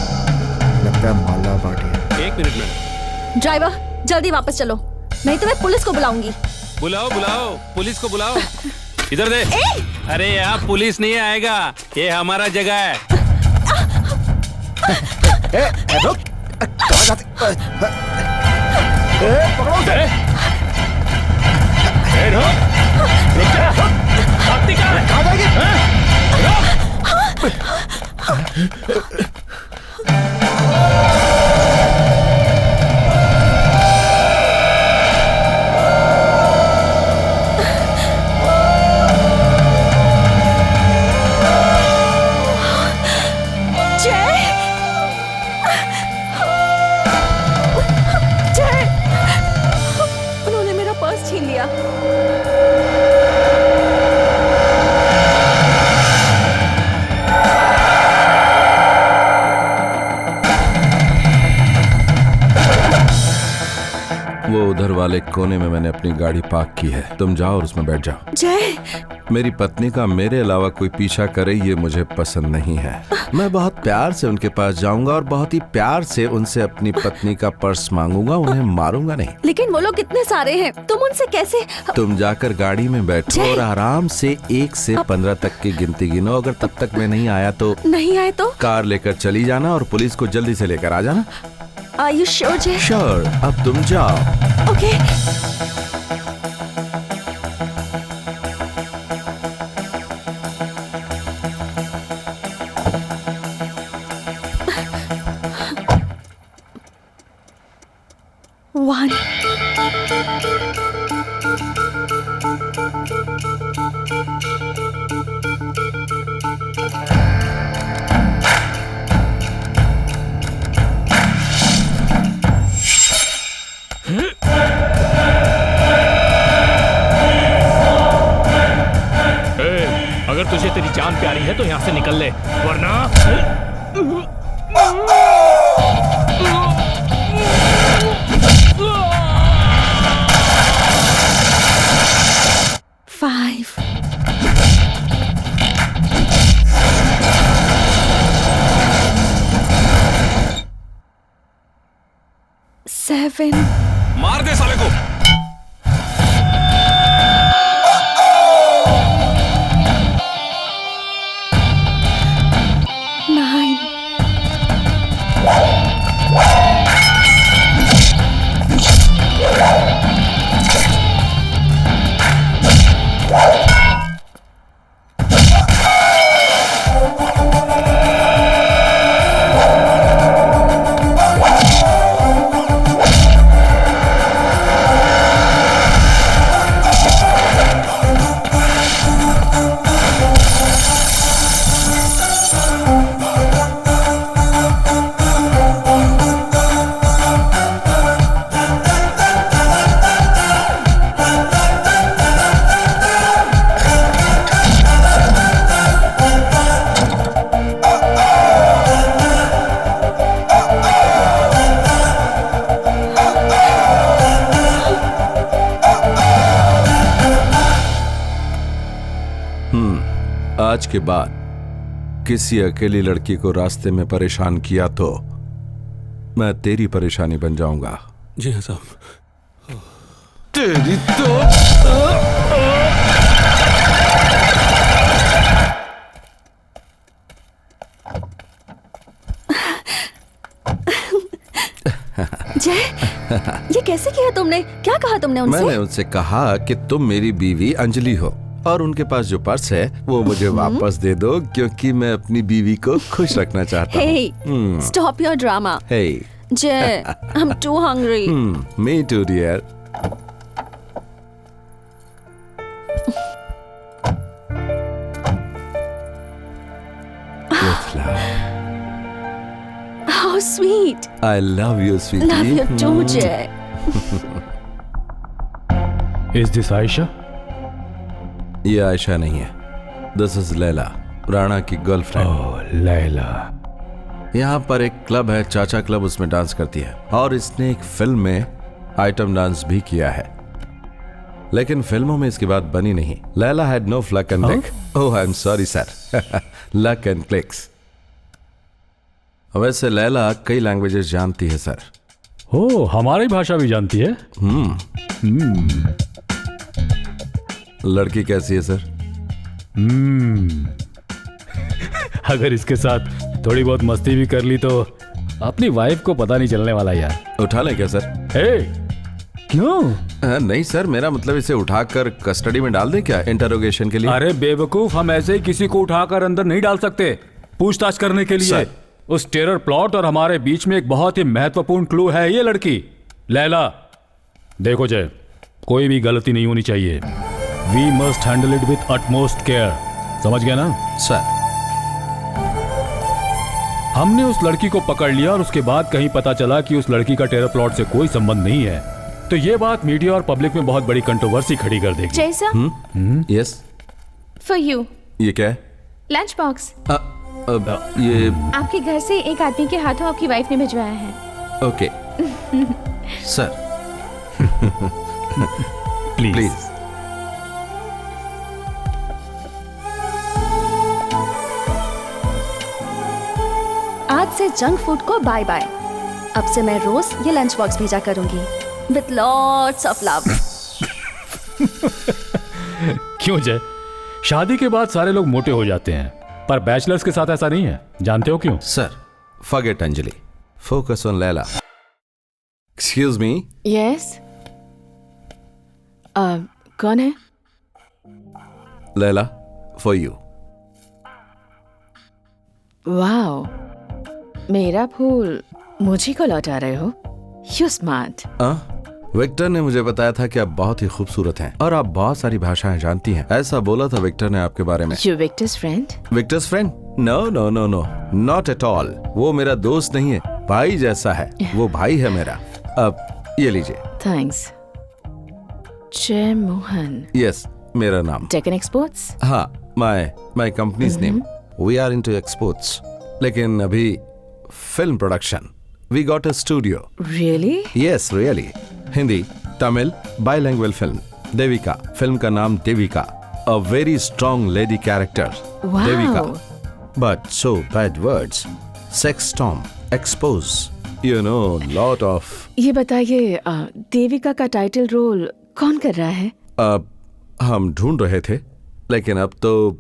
लगता है मालवा पार्टी है। 1 मिनट मैडम। ड्राइवर, जल्दी वापस चलो, नहीं तो मैं पुलिस को बुलाऊंगी। बुलाओ पुलिस को बुलाओ। इधर दे। अरे यहाँ पुलिस नहीं आएगा, ये हमारा जगह है। कहाँ जाते? पकड़ो उसे। कहाँ जाएगी? उन्होंने मेरा पर्स छीन लिया। वो उधर वाले कोने में मैंने अपनी गाड़ी पार्क की है, तुम जाओ और उसमें बैठ जाओ। जय, मेरी पत्नी का मेरे अलावा कोई पीछा करे ये मुझे पसंद नहीं है। मैं बहुत प्यार से उनके पास जाऊंगा और बहुत ही प्यार से उनसे अपनी पत्नी का पर्स मांगूंगा, उन्हें मारूंगा नहीं। लेकिन वो लोग कितने सारे हैं, तुम उनसे कैसे? तुम जाकर गाड़ी में बैठो और आराम से 1 से 15 तक की गिनती गिनो। अगर तब तक मैं नहीं आया तो नहीं आए तो कार लेकर चली जाना और पुलिस को जल्दी से लेकर आ जाना। Are you sure, Jay? Sure, अब तुम जाओ। Okay. One. अगर तुझे तेरी जान प्यारी है तो यहाँ से निकल ले, वरना 5. 7. मार दे साले को। 9. आज के बाद किसी अकेली लड़की को रास्ते में परेशान किया तो मैं तेरी परेशानी बन जाऊंगा। जी हाँ साहब। तेरी तो जय, ये कैसे किया तुमने? क्या कहा तुमने उनसे? मैंने उनसे कहा कि तुम मेरी बीवी अंजलि हो और उनके पास जो पर्स है वो मुझे वापस दे दो, क्योंकि मैं अपनी बीवी को खुश रखना चाहता हूँ। Stop your drama. Hey. Jay, I'm too hungry. Me too, dear. With love. How sweet. I love you, sweetie. Love you too, Jay. Is this Aisha? ये आयशा नहीं है, दिस इज लैला, राणा की गर्लफ्रेंड। ओह लैला। यहाँ पर एक क्लब है, चाचा क्लब, उसमें डांस करती है और इसने एक फिल्म में आइटम डांस भी किया है, लेकिन फिल्मों में इसकी बात बनी नहीं। Laila had no fluke and click. Oh I am sorry sir, luck and clicks. वैसे लैला कई लैंग्वेजेस जानती है सर। ओह, हमारी भाषा भी जानती है। लड़की कैसी है सर? अगर इसके साथ थोड़ी बहुत मस्ती भी कर ली तो अपनी वाइफ को पता नहीं चलने वाला यार। उठा लें क्या सर? क्यों? नहीं सर, मेरा मतलब इसे उठाकर कस्टडी में डाल दें क्या, इंटरोगेशन के लिए? अरे बेवकूफ, हम ऐसे ही किसी को उठाकर अंदर नहीं डाल सकते पूछताछ करने के लिए। उस टेरर प्लॉट और हमारे बीच में एक बहुत ही महत्वपूर्ण क्लू है ये लड़की लैला। देखो जय, कोई भी गलती नहीं होनी चाहिए। We must handle it with utmost care, समझ गया ना सर? हमने उस लड़की को पकड़ लिया और उसके बाद कहीं पता चला कि उस लड़की का टेरर प्लॉट से कोई संबंध नहीं है, तो ये बात मीडिया और पब्लिक में बहुत बड़ी कंट्रोवर्सी खड़ी कर देगी। जय सर, यस फॉर यू। ये क्या है? Lunch box. ये आपके घर से एक आदमी के हाथों आपकी वाइफ ने भिजवाया है। Okay sir. प्लीज। आज से जंक फूड को बाय बाय। अब से मैं रोज ये लंच बॉक्स भेजा करूंगी विथ लॉट्स ऑफ लव। क्यों जय, शादी के बाद सारे लोग मोटे हो जाते हैं, पर बैचलर्स के साथ ऐसा नहीं है, जानते हो क्यों? Sir forget Anjali, focus on Laila. Excuse me. Yes, कौन है? Laila, for you. वाओ, मेरा फूल मुझे को लौटा रहे हो? You smart. विक्टर ने मुझे बताया था कि आप बहुत ही खूबसूरत हैं और आप बहुत सारी भाषाएं जानती हैं, ऐसा बोला था विक्टर ने आपके बारे में। You Victor's friend? Victor's friend? No no no no, not at all. वो मेरा दोस्त नहीं है, भाई जैसा है। वो भाई है मेरा। अब ये लीजिए। थैंक्स। जय मोहन। यस, मेरा नाम। डेक्कन एक्सपोर्ट्स? हाँ, my company's name. We are into exports, लेकिन अभी film production. We got a studio. Really? Yes really. Hindi, Tamil, bilingual film. Devika, film का नाम Devika. A very strong lady character, Devika. But so bad words, sex storm, expose, you know, lot of. ये बताइए, देविका का title role कौन कर रहा है? हम ढूंढ रहे थे, लेकिन अब तो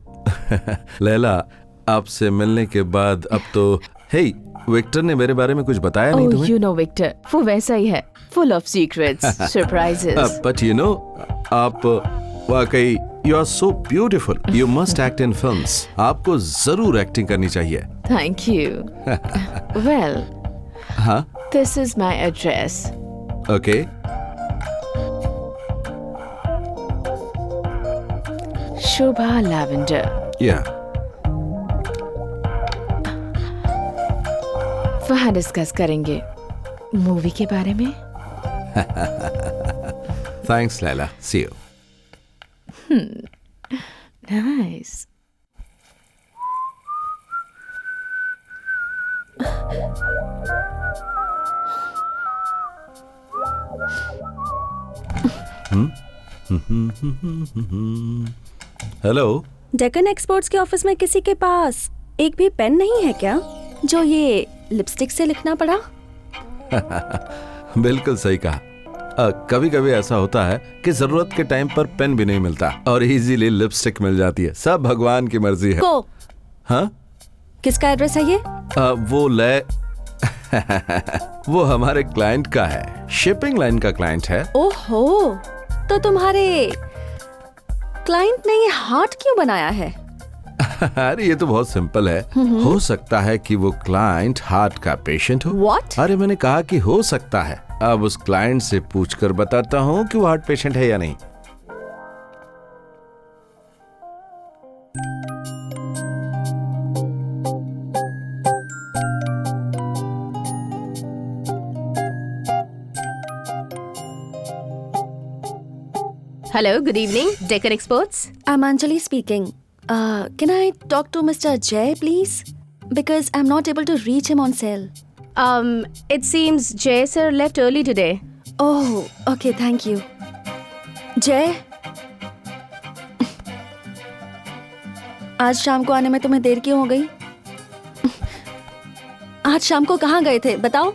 लैला, आपसे मिलने के बाद अब तो। हे, विक्टर ने मेरे बारे में कुछ बताया नहीं तुम्हें? यू नो विक्टर, वो वैसा ही है, full of secrets, surprises. But you know, आप वाकई you are so beautiful. You must act in films. आपको जरूर एक्टिंग करनी चाहिए। Thank you. वेल, हाँ, this is my address. Okay. Shobha lavender. Yeah, वहाँ डिस्कस करेंगे मूवी के बारे में। Thanks Laila, see you. Nice. Hello. Deccan exports के ऑफिस में किसी के पास एक भी पेन नहीं है क्या, जो ये लिपस्टिक से लिखना पड़ा? बिल्कुल सही कहा। कभी कभी ऐसा होता है कि जरूरत के टाइम पर पेन भी नहीं मिलता और इजीली लिपस्टिक मिल जाती है। सब भगवान की मर्जी है। को? हाँ, किसका एड्रेस है ये? वो वो हमारे क्लाइंट का है, शिपिंग लाइन का क्लाइंट है। ओहो, तो तुम्हारे क्लाइंट ने ये हार्ट क्यों बनाया है? अरे ये तो बहुत सिंपल है। हो सकता है कि वो क्लाइंट हार्ट का पेशेंट हो। What? अरे मैंने कहा कि हो सकता है। अब उस क्लाइंट से पूछकर बताता हूँ कि वो हार्ट पेशेंट है या नहीं। Hello, good evening, Deccan Exports. I'm Anjali speaking. Can I talk to Mr. Jay, please? Because I'm not able to reach him on cell. It seems Jay sir left early today. Oh, okay, thank you. Jay? आज शाम को आने में तुम्हें देर क्यों हो गई? आज शाम को कहाँ गए थे, बताओ?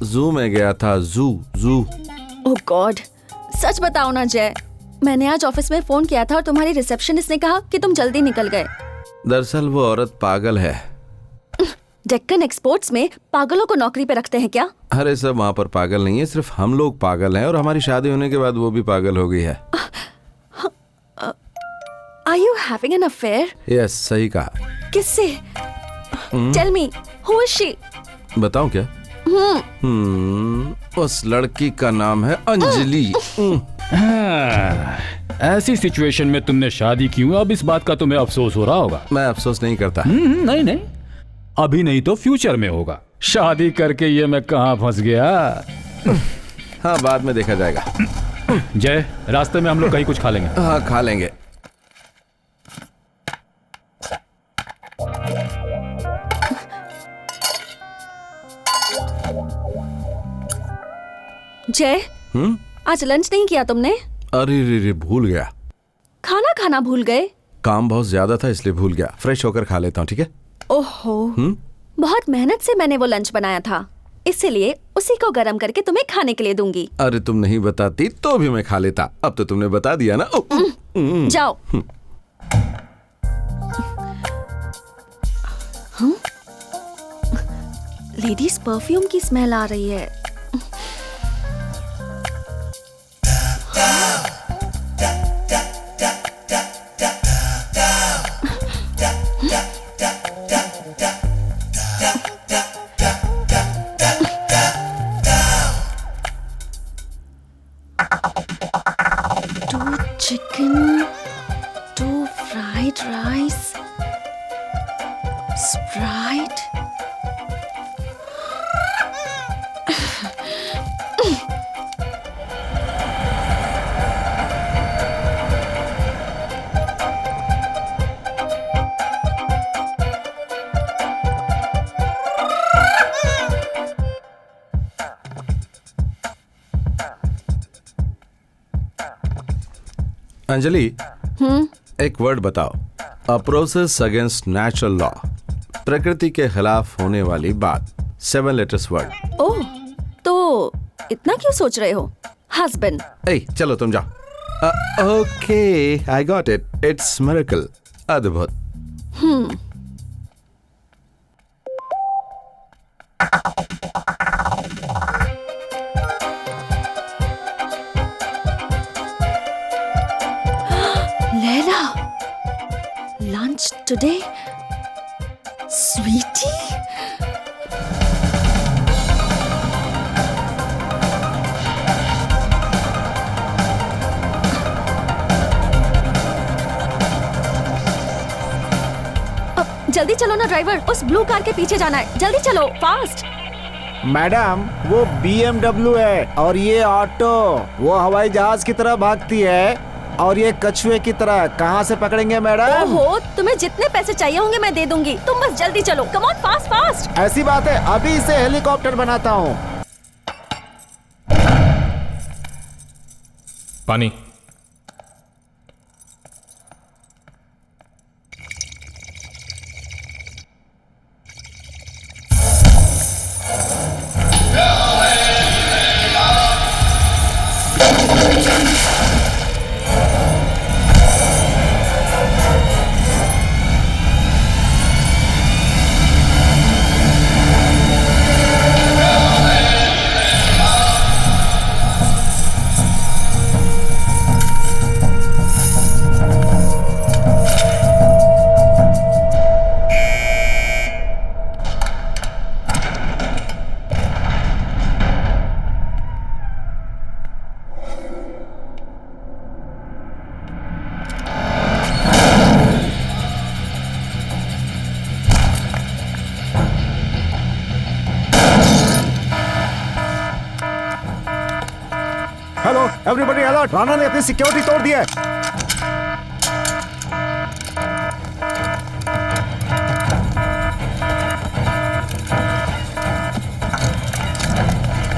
जू में गया था, जू। ओह गॉड, सच बताओ ना जय। मैंने आज ऑफिस में फोन किया था और तुम्हारी रिसेप्शनिस्ट ने कहा कि तुम जल्दी निकल गए। दरअसल वो औरत पागल है। डेक्कन एक्सपोर्ट्स में पागलों को नौकरी पे रखते हैं क्या? अरे सब वहाँ पर पागल नहीं है, सिर्फ हम लोग पागल हैं और हमारी शादी होने के बाद वो भी पागल हो गई है। Are you having an affair? Yes, सही कहा। किससे? Tell me, who is she? बताऊं क्या? उस लड़की का नाम है अंजलि। ऐसी सिचुएशन में तुमने शादी क्यों? अब इस बात का तुम्हें अफसोस हो रहा होगा। मैं अफसोस नहीं करता। नहीं नहीं, अभी नहीं तो फ्यूचर में होगा। शादी करके ये मैं कहाँ फंस गया। हाँ, बाद में देखा जाएगा। जय, रास्ते में हम लोग कहीं कुछ खा लेंगे। हाँ, खा लेंगे। जय, आज लंच नहीं किया तुमने? अरे रे, भूल गया। खाना खाना भूल गए? काम बहुत ज्यादा था इसलिए भूल गया। फ्रेश होकर खा लेता हूँ, ठीक है? ओहो, बहुत मेहनत से मैंने वो लंच बनाया था, इसलिए उसी को गरम करके तुम्हें खाने के लिए दूंगी। अरे तुम नहीं बताती तो भी मैं खा लेता। अब तो तुमने बता दिया ना। जाओ। लेडीज परफ्यूम की स्मेल आ रही है। Chicken, 2 fried rice, Sprite. Anjali, एक वर्ड बताओ। A process against natural law, प्रकृति के खिलाफ होने वाली बात। 7 लेटर्स वर्ड। ओह, तो इतना क्यों सोच रहे हो? हस्बैंड। ए, चलो तुम जाओ। Okay, I got it. It's miracle. अद्भुत। Leila, lunch today? Sweetie? जल्दी चलो ना ड्राइवर, उस ब्लू कार के पीछे जाना है। जल्दी चलो, फास्ट। मैडम, वो BMW है और ये ऑटो वो हवाई जहाज की तरह भागती है और ये कछुए की तरह। कहाँ से पकड़ेंगे मैडम? ओहो, तुम्हें जितने पैसे चाहिए होंगे मैं दे दूंगी, तुम बस जल्दी चलो। Come on, fast fast. ऐसी बात है, अभी इसे हेलीकॉप्टर बनाता हूँ। पानी। हेलो एवरीबॉडी अलर्ट, राणा ने अपनी सिक्योरिटी तोड़ दी है।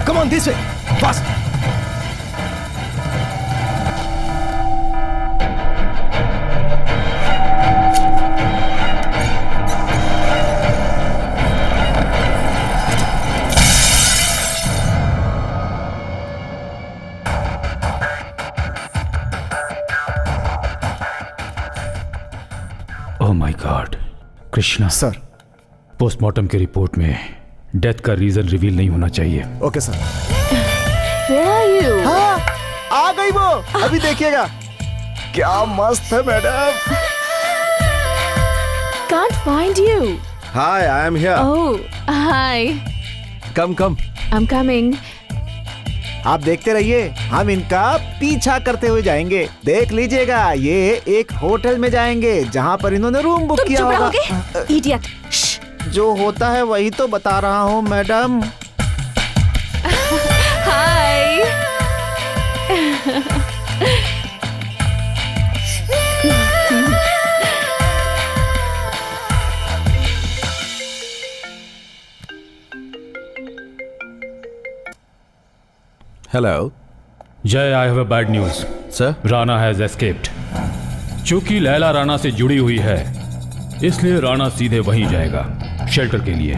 Come on, this way, fast. Oh my God, Krishna. Sir, postmortem की रिपोर्ट में डेथ का रीजन रिवील नहीं होना चाहिए। Okay sir. Where are you? हाँ, आ गई वो। अभी देखिएगा क्या मस्त है madam. Can't find you. Hi, I am here. Oh, hi. Come come. I'm coming. आप देखते रहिए, हम इनका पीछा करते हुए जाएंगे। देख लीजिएगा, ये एक होटल में जाएंगे जहाँ पर इन्होंने रूम बुक किया होगा। इडियट। जो होता है वही तो बता रहा हूँ मैडम। Hi. हेलो जय, आई have a bad news sir. Rana has escaped. चूंकि लैला राणा से जुड़ी हुई है, इसलिए राणा सीधे वहीं जाएगा शेल्टर के लिए।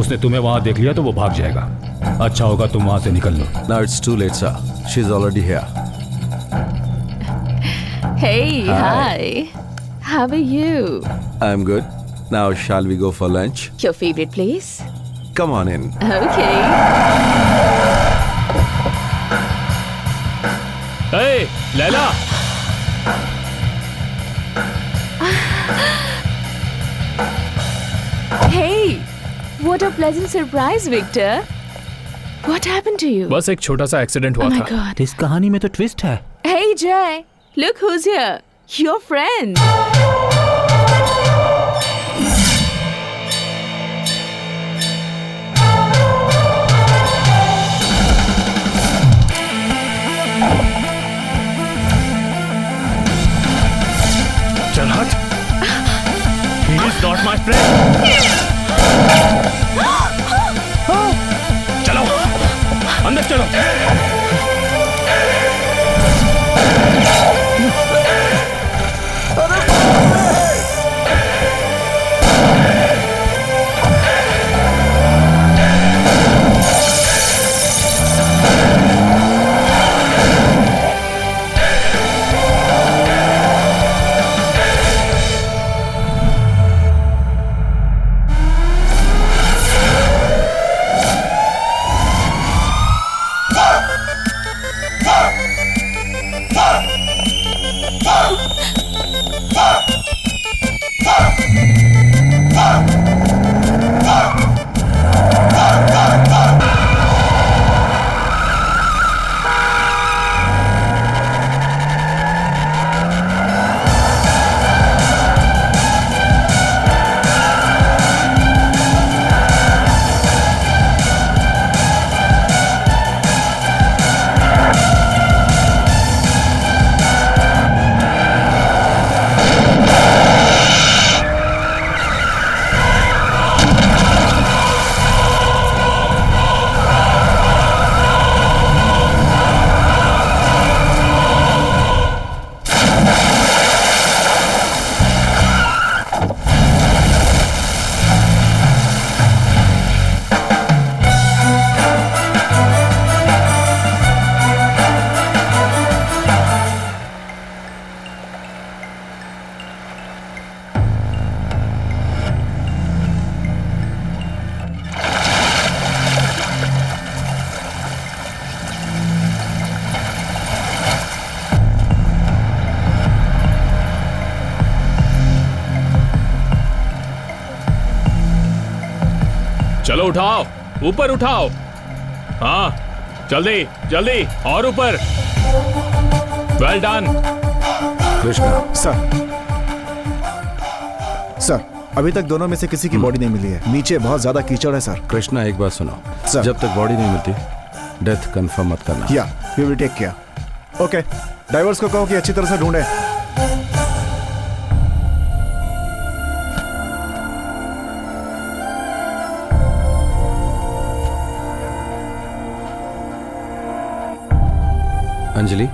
उसने तुम्हें वहां देख लिया तो वो भाग जाएगा। अच्छा होगा तुम वहां से निकल लो। Now it's too late sir, she is already here. Hey, hi. How are you? I am good. Now shall we go for lunch? Your favorite place? Come on in. Okay. Hey, Laila! Hey, what a pleasant surprise, Victor. What happened to you? बस एक छोटा सा accident हुआ Oh my था। God. इस कहानी में तो ट्विस्ट है। Hey, Jay. Look who's here. Your friend. चल हट। He is not my friend. चलो, अंदर चलो। चलो उठाओ, ऊपर उठाओ। हाँ, जल्दी जल्दी और ऊपर। Well done. Krishna sir. Sir, अभी तक दोनों में से किसी की बॉडी नहीं मिली है। नीचे बहुत ज्यादा कीचड़ है सर। कृष्णा एक बात सुनो सर। जब तक बॉडी नहीं मिलती डेथ कंफर्म मत करना। Yeah we will take care. Okay, drivers को कहो कि अच्छी तरह से ढूंढे। अंजलि,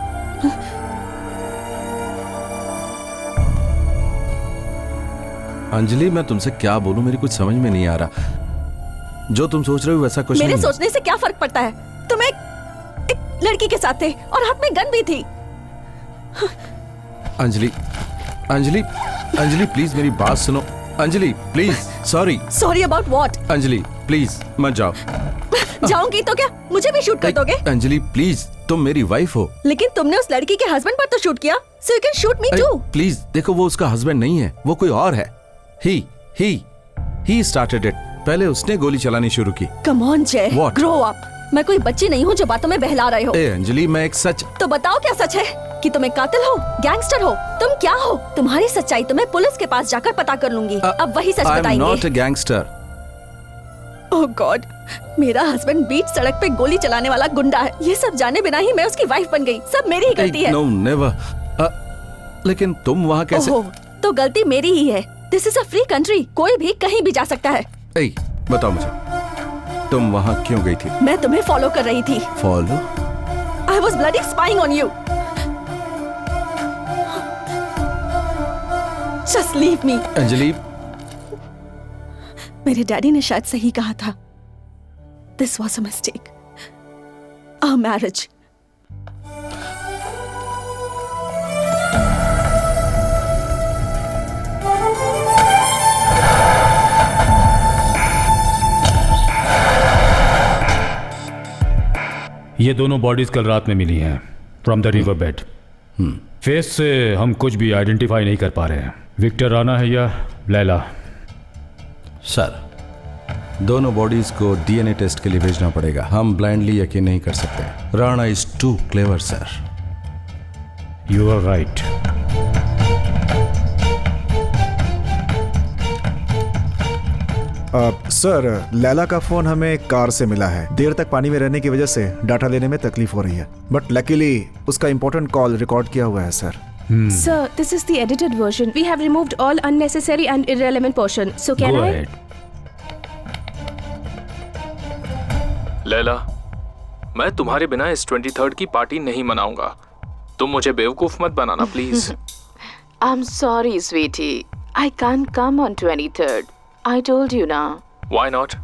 अंजलि मैं तुमसे क्या बोलूं, मेरी कुछ समझ में नहीं आ रहा। जो तुम सोच रहे हो वैसा कुछ मेरे नहीं। सोचने से क्या फर्क पड़ता है? तुम एक लड़की के साथ थे और हाथ में गन भी थी। अंजलि, अंजलि, अंजलि प्लीज मेरी बात सुनो। Anjali please, sorry. Sorry about what? Anjali please मत जाओ। जाऊंगी तो क्या मुझे भी शूट कर दोगे? अंजलि प्लीज, तुम मेरी वाइफ हो। लेकिन तुमने उस लड़की के हस्बैंड पर तो शूट किया, so you can shoot me too. Please देखो, वो उसका हस्बैंड नहीं है, वो कोई और है। He started it. पहले उसने गोली चलानी शुरू की। कम ऑन जय, What? Grow up. मैं कोई बच्ची नहीं हूँ जो बातों में बहला रहे हो। ए अंजलि, मैं एक सच। तो बताओ क्या सच है? कि तुम एक कातिल हो, गैंगस्टर हो, तुम क्या हो? तुम्हारी सच्चाई तो मैं पुलिस के पास जाकर पता कर लूंगी। अब वही सच बताएंगे। I am not a gangster. Oh God, मेरा हस्बैंड बीच सड़क पे गोली चलाने वाला गुंडा है। ये सब जाने बिना ही मैं उसकी वाइफ बन गई। सब मेरी ही गलती है। No never. लेकिन तुम वहाँ कैसे? ओह, तो गलती मेरी ही है। This is a free country, कोई भी कहीं भी जा सकता है। ए, बताओ मुझे, तुम वहाँ क्यों गई थी? मैं तुम्हें फॉलो कर रही थी। Follow? I was bloody spying on you. Just leave me. Anjali, मेरे डैडी ने शायद सही कहा था। This was a mistake. Our marriage. ये दोनों बॉडीज कल रात में मिली हैं from the river bed. Face से हम कुछ भी आइडेंटिफाई नहीं कर पा रहे हैं। विक्टर राणा है या लैला? सर, दोनों बॉडीज को डीएनए टेस्ट के लिए भेजना पड़ेगा। हम ब्लाइंडली यकीन नहीं कर सकते। Rana is too clever sir. You are right. Sir, Laila का फोन हमें कार से मिला है। देर तक पानी में रहने की वजह से डाटा लेने में तकलीफ हो रही है, बट लकीली उसका इंपॉर्टेंट कॉल रिकॉर्ड किया हुआ है sir. Sir, this is the edited version. We have removed all unnecessary and irrelevant portion. So can Go I? ahead. Laila, मैं तुम्हारे बिना इस 23rd की पार्टी नहीं मनाऊंगा। तुम मुझे बेवकूफ मत बनाना please. I'm sorry, sweetie. I can't come on 23rd. I told you now. Why not?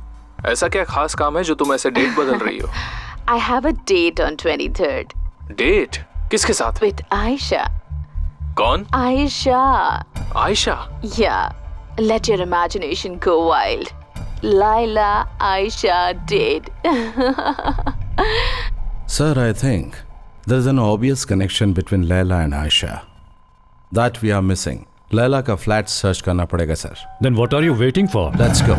ऐसा क्या खास काम है जो तुम ऐसे डेट बदल रही हो? I have a date on 23rd. Date? किसके साथ? With Aisha. कौन? Aisha. Ayesha? Yeah. Let your imagination go wild. Laila, Aisha date. Sir, I think there is an obvious connection between Laila and Aisha that we are missing. Laila का flat search करना पड़ेगा sir. Then what are you waiting for? Let's go.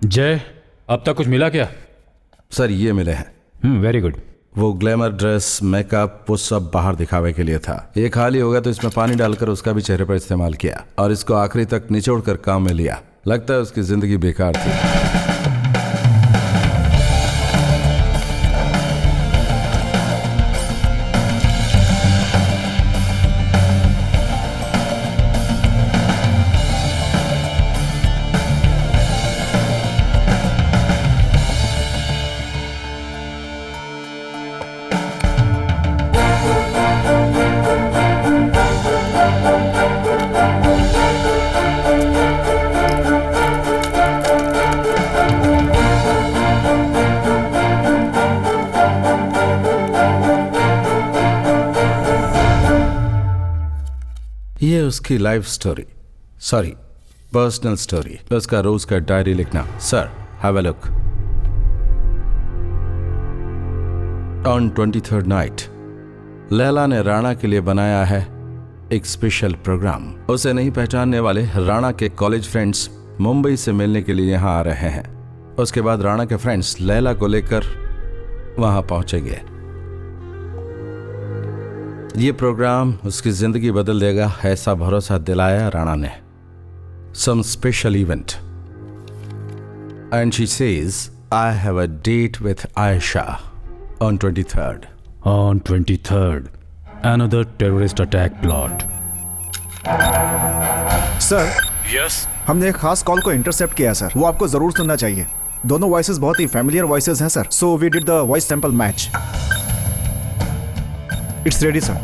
जय, अब तक कुछ मिला क्या? Sir, ये मिले हैं। Very good. वो ग्लैमर ड्रेस, मेकअप, वो सब बाहर दिखावे के लिए था। ये खाली होगा तो इसमें पानी डालकर उसका भी चेहरे पर इस्तेमाल किया और इसको आखिरी तक निचोड़ कर काम में लिया। लगता है उसकी जिंदगी बेकार थी। ये उसकी life story, sorry personal story, उसका रोज का डायरी लिखना। Sir, have a look. On 23rd night Laila ने राणा के लिए बनाया है एक स्पेशल प्रोग्राम। उसे नहीं पहचानने वाले राणा के कॉलेज फ्रेंड्स मुंबई से मिलने के लिए यहाँ आ रहे हैं। उसके बाद राणा के फ्रेंड्स लैला को लेकर वहां पहुंचेंगे। ये प्रोग्राम उसकी जिंदगी बदल देगा, ऐसा भरोसा दिलाया राणा ने। Some special event and she says I have a date with Ayesha on 23rd। On 23rd, another terrorist attack plot. Sir, Yes. हमने एक खास कॉल को इंटरसेप्ट किया सर, वो आपको जरूर सुनना चाहिए। दोनों वॉइसेस बहुत ही फैमिलियर वॉइसेस हैं sir, so we did the voice sample match. It's ready sir.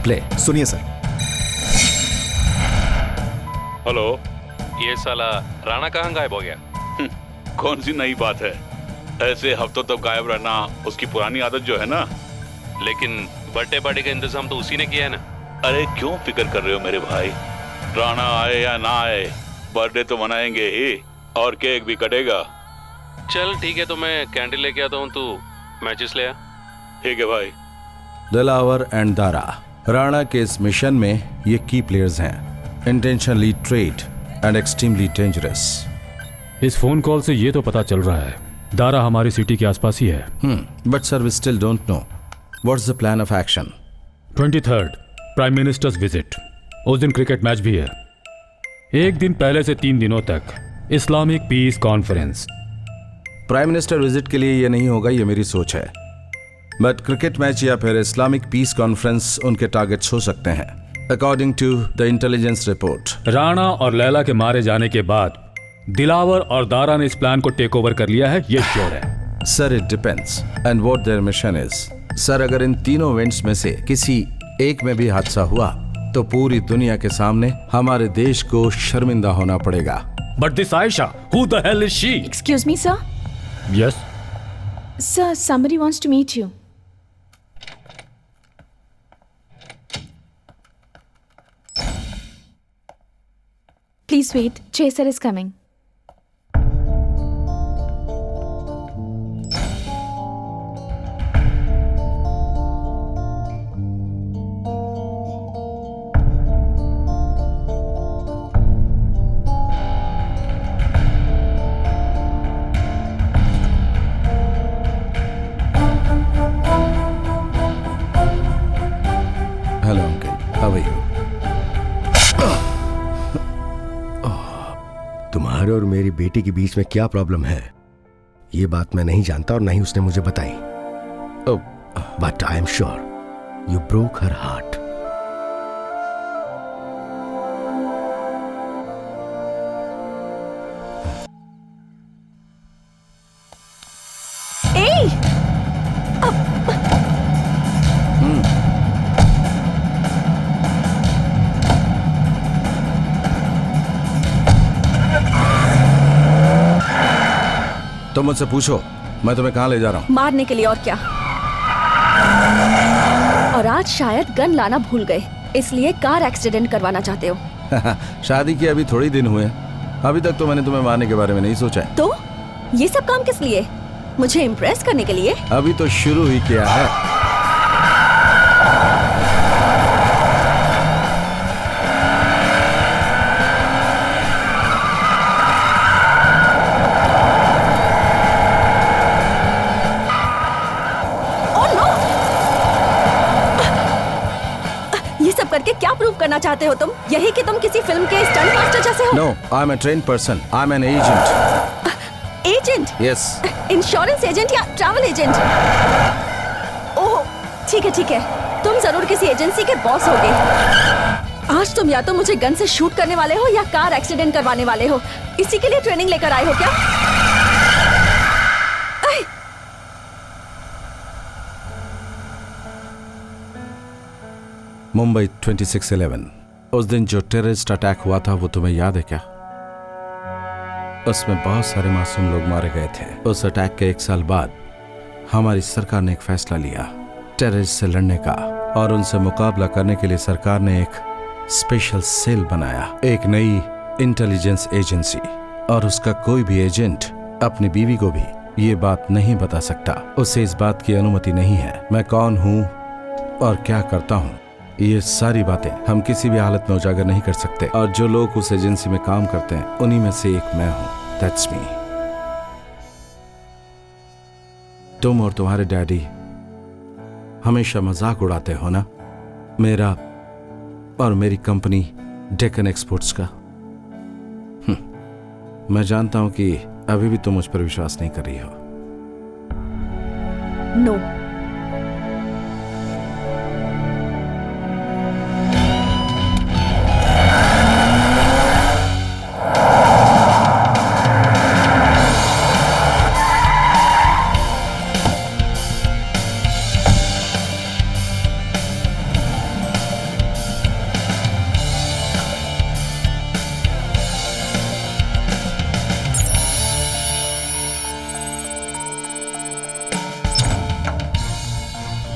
Play. सुनिए सर। हेलो, ये साला राणा कहाँ गायब हो गया? कौन सी नई बात है? ऐसे हफ्तों तक गायब रहना उसकी पुरानी आदत जो है ना। लेकिन बर्थडे पार्टी का इंतजाम तो उसी ने किया है ना। अरे क्यों फिक्र कर रहे हो मेरे भाई? राणा आए या ना आए, बर्थडे तो मनाएंगे ही और केक भी कटेगा। चल ठीक है, तो मैं कैंडल लेके आता हूँ, तू मैचेस ले आ। ठीक है भाई। दिलावर एंड दारा राणा के इस मिशन में ये की प्लेयर्स हैं, intentionally trade and extremely dangerous. इस फोन कॉल से ये तो पता चल रहा है दारा हमारी सिटी के आसपास ही है। But sir we still don't know what's the plan of action. 23rd prime minister's visit, उस दिन क्रिकेट मैच भी है। एक दिन पहले से 3 दिनों तक Islamic peace conference. Prime minister visit के लिए ये नहीं होगा, ये मेरी सोच है। बट क्रिकेट मैच या फिर इस्लामिक पीस कॉन्फ्रेंस उनके टारगेट्स हो सकते हैं according to the intelligence report. Rana और लैला के मारे जाने के बाद दिलावर और दारा ने इस प्लान को टेक ओवर कर लिया है, ये श्योर है। Sir it depends and what there mission is. Sir अगर इन तीनों इवेंट्स में से किसी एक में भी हादसा हुआ तो पूरी दुनिया के सामने हमारे देश को शर्मिंदा होना पड़ेगा। But this Ayesha, who the hell is she? Excuse me sir. Yes sir, somebody wants to meet you. Please wait. Chaser is coming. Hello uncle, how are you? तुम्हारे और मेरी बेटी के बीच में क्या प्रॉब्लम है ये बात मैं नहीं जानता और ना ही उसने मुझे बताई। But I am sure you broke her heart. तो मुझसे पूछो, मैं तुम्हें कहाँ ले जा रहा हूँ? मारने के लिए, और क्या। और आज शायद गन लाना भूल गए, इसलिए कार एक्सीडेंट करवाना चाहते हो। शादी के अभी थोड़ी दिन हुए, अभी तक तो मैंने तुम्हें मारने के बारे में नहीं सोचा है। तो ये सब काम किस लिए? मुझे इम्प्रेस करने के लिए? अभी तो शुरू ही किया है। करके क्या प्रूव करना चाहते हो तुम? यही कि तुम किसी फिल्म के स्टंट मास्टर जैसे हो? No, I'm a trained person. I'm an agent. Agent? Yes. Insurance agent या ट्रैवल एजेंट? ओह, ठीक है। तुम जरूर किसी एजेंसी के बॉस होगे। आज तुम या तो मुझे गन से शूट करने वाले हो या कार एक्सीडेंट करवाने वाले हो। इसी के लिए ट्रेनिंग लेकर आए हो क्या? मुंबई 26/11, उस दिन जो टेररिस्ट अटैक हुआ था वो तुम्हें याद है क्या? उसमें बहुत सारे मासूम लोग मारे गए थे। उस अटैक के 1 साल बाद हमारी सरकार ने एक फैसला लिया टेररिस्ट से लड़ने का, और उनसे मुकाबला करने के लिए सरकार ने एक स्पेशल सेल बनाया, एक नई इंटेलिजेंस एजेंसी। और उसका कोई भी एजेंट अपनी बीवी को भी ये बात नहीं बता सकता, उसे इस बात की अनुमति नहीं है मैं कौन हूं और क्या करता हूं। ये सारी बातें हम किसी भी हालत में उजागर नहीं कर सकते, और जो लोग उस एजेंसी में काम करते हैं उन्हीं में से एक मैं हूं। That's me. तुम और तुम्हारे डैडी हमेशा मजाक उड़ाते हो ना मेरा और मेरी कंपनी डेक्कन एक्सपोर्ट्स का। मैं जानता हूं कि अभी भी तुम मुझ पर विश्वास नहीं कर रही हो। No.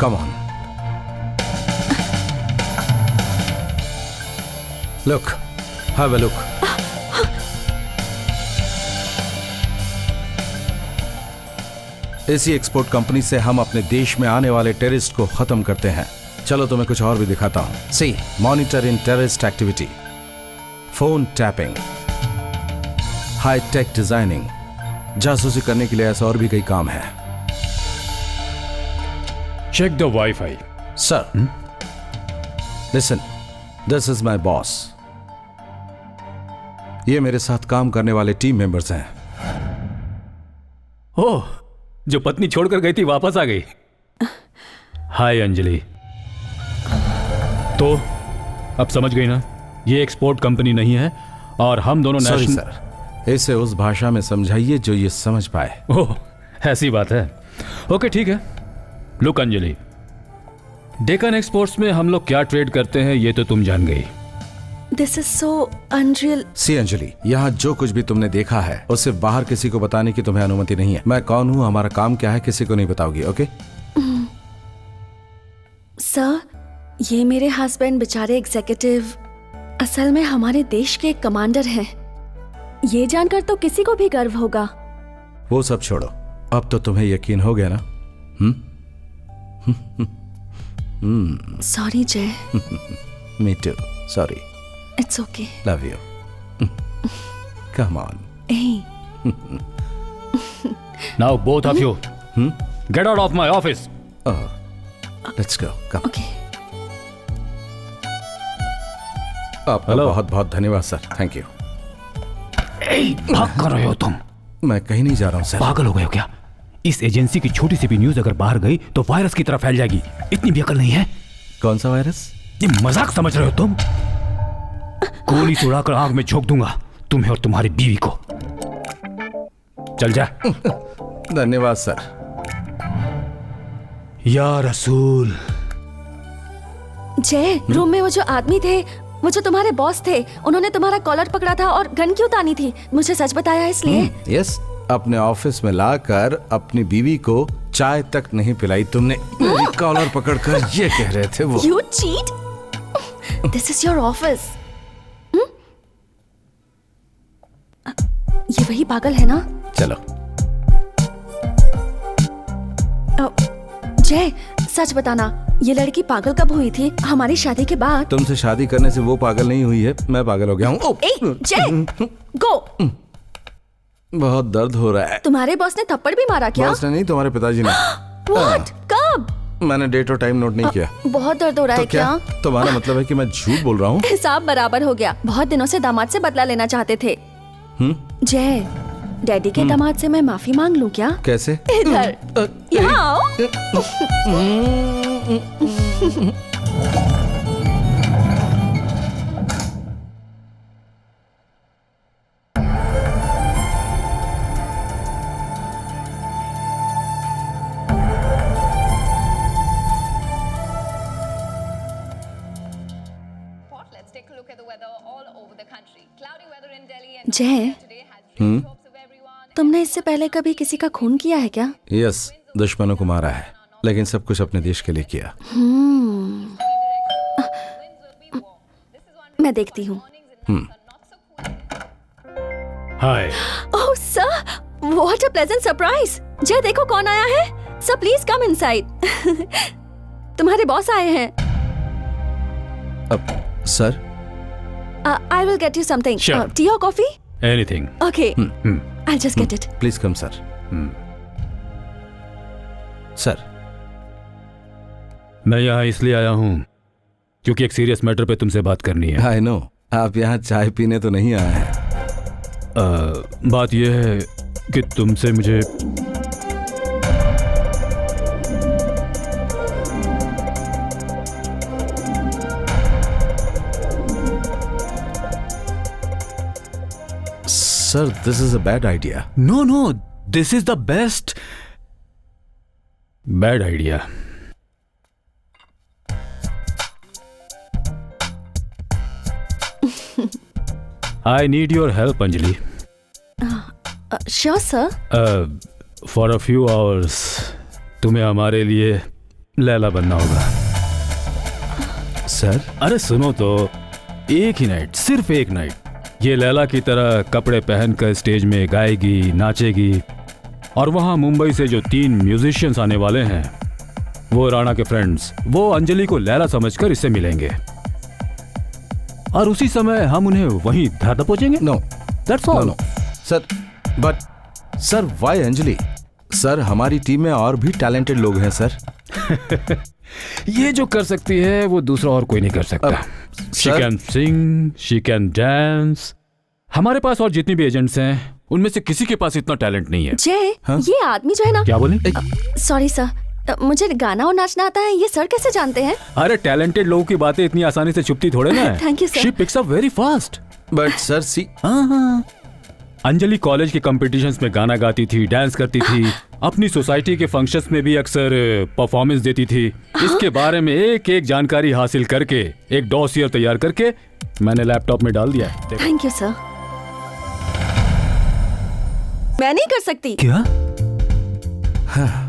Come on. Look, have a look. इसी एक्सपोर्ट कंपनी से हम अपने देश में आने वाले टेररिस्ट को खत्म करते हैं। चलो तुम्हें कुछ और भी दिखाता हूं। See, monitor in terrorist activity, phone tapping, high tech designing. जासूसी करने के लिए ऐसा और भी कई काम है। Check the wifi. Sir, listen, this is my boss. ये मेरे साथ काम करने वाले टीम मेंबर्स हैं। ओह, जो पत्नी छोड़कर गई थी वापस आ गई। हाय अंजलि। तो अब समझ गई ना, ये एक्सपोर्ट कंपनी नहीं है और हम दोनों सॉरी नेशनल। सर, इसे उस भाषा में समझाइए जो ये समझ पाए। ओह, ऐसी बात है। ओके ठीक है। लुक अंजलि, डेकन एक्सपोर्ट्स में हम लोग क्या ट्रेड करते हैं ये तो तुम जान गई। This is so unreal. See Anjali, यहाँ जो कुछ भी तुमने देखा है उसे बाहर किसी को बताने की तुम्हें अनुमति नहीं है। मैं कौन हूँ, हमारा काम क्या है, किसी को नहीं बताओगी, ओके? सर, ये मेरे हस्बैंड बेचारे एग्जीक्यूटिव असल में हमारे देश के कमांडर हैं। ये जानकर तो किसी को भी गर्व होगा। वो सब छोड़ो, अब तो तुम्हें यकीन हो गया ना? Sorry Jay. Me too, sorry. It's okay. Love you. Come on. Now both of you get out of my office. Let's go, come. Okay. आपका बहुत बहुत धन्यवाद सर, थैंक यू। भाग कर रहे हो तुम? मैं कहीं नहीं जा रहा हूँ सर। पागल हो गए हो क्या? इस एजेंसी की छोटी सी भी न्यूज अगर बाहर गई तो वायरस की तरह फैल जाएगी। इतनी भी अकल नहीं है? कौन सा वायरस? ये मजाक समझ रहे हो तुम? गोली से उड़ाकर आग में झोंक दूंगा तुम्हें और तुम्हारी बीवी को। चल जा। धन्यवाद सर। या रसूल। जय, रूम में वो जो आदमी थे, वो जो तुम्हारे बॉस थे, उन्होंने तुम्हारा कॉलर पकड़ा था और गन क्यों तानी थी? मुझे सच बताया इसलिए। यस, अपने ऑफिस में लाकर अपनी बीवी को चाय तक नहीं पिलाई तुमने। मेरी कॉलर पकड़कर ये कह रहे थे वो। You cheat? This is your office. ये वही पागल है ना? चलो। जय, सच बताना, ये लड़की पागल कब हुई थी? हमारी शादी के बाद? तुमसे शादी करने से वो पागल नहीं हुई है, मैं पागल हो गया हूँ। जय, गो। बहुत दर्द हो रहा है। तुम्हारे बॉस ने थप्पड़ भी मारा क्या? बॉस ने नहीं, तुम्हारे पिताजी ने। What? कब? मैंने डेट और टाइम नोट नहीं किया। बहुत दर्द हो रहा है तो क्या? तुम्हारा मतलब है कि मैं झूठ बोल रहा हूँ? हिसाब बराबर हो गया। बहुत दिनों से दामाद से बदला लेना चाहते थे। जय, डैडी के दामाद से मैं माफी मांग लूं क्या? कैसे? इधर, यहाँ आओ। जय, तुमने इससे पहले कभी किसी का खून किया है क्या? यस, दुश्मनों को मारा है, लेकिन सब कुछ अपने देश के लिए किया। मैं देखती हूँ। Hi. Oh sir, what a pleasant surprise. Jai, देखो कौन आया है। Sir please come inside. तुम्हारे बॉस आए हैं। Sir, I will get you something. Sure. Tea or coffee? Anything. Okay. I'll just get it. Please come, sir. Sir, मैं यहाँ इसलिए आया हूँ क्योंकि एक सीरियस मैटर पे तुमसे बात करनी है। I know. आप यहाँ चाय पीने तो नहीं आए हैं। बात यह है कि तुमसे मुझे Sir, this is a bad idea. No, this is the best. Bad idea. I need your help, Anjali. Sure, sir. For a few hours, तुम्हें हमारे लिए लैला बनना होगा। सर अरे सुनो तो, एक ही नाइट, सिर्फ एक नाइट, ये लैला की तरह कपड़े पहनकर स्टेज में गाएगी, नाचेगी, और वहां मुंबई से जो 3 म्यूजिशियंस आने वाले हैं, वो राणा के फ्रेंड्स, वो अंजलि को लैला समझकर इससे मिलेंगे, और उसी समय हम उन्हें वहीं धर दबोचेंगे। No, that's all. No sir, but sir why Anjali? Sir हमारी टीम में और भी टैलेंटेड लोग हैं सर। ये जो कर सकती है वो दूसरा और कोई नहीं कर सकता। She can sing, she can dance. हमारे पास और जितनी भी एजेंट्स हैं, उनमें से किसी के पास इतना टैलेंट नहीं है। जय, ये आदमी जो है ना, क्या बोले? सॉरी सर, मुझे गाना और नाचना आता है, ये सर कैसे जानते हैं? अरे टैलेंटेड लोगों की बातें इतनी आसानी से छुपती थोड़े ना है। Thank you sir. She picks up very fast. But sir see, हाँ, अंजलि कॉलेज के कॉम्पिटिशन्स में गाना गाती थी, डांस करती थी, अपनी सोसाइटी के फंक्शंस में भी अक्सर परफॉर्मेंस देती थी। इसके बारे में एक एक जानकारी हासिल करके एक डॉसियर तैयार करके मैंने लैपटॉप में डाल दिया है। Thank you sir. मैं नहीं कर सकती। क्या? हाँ,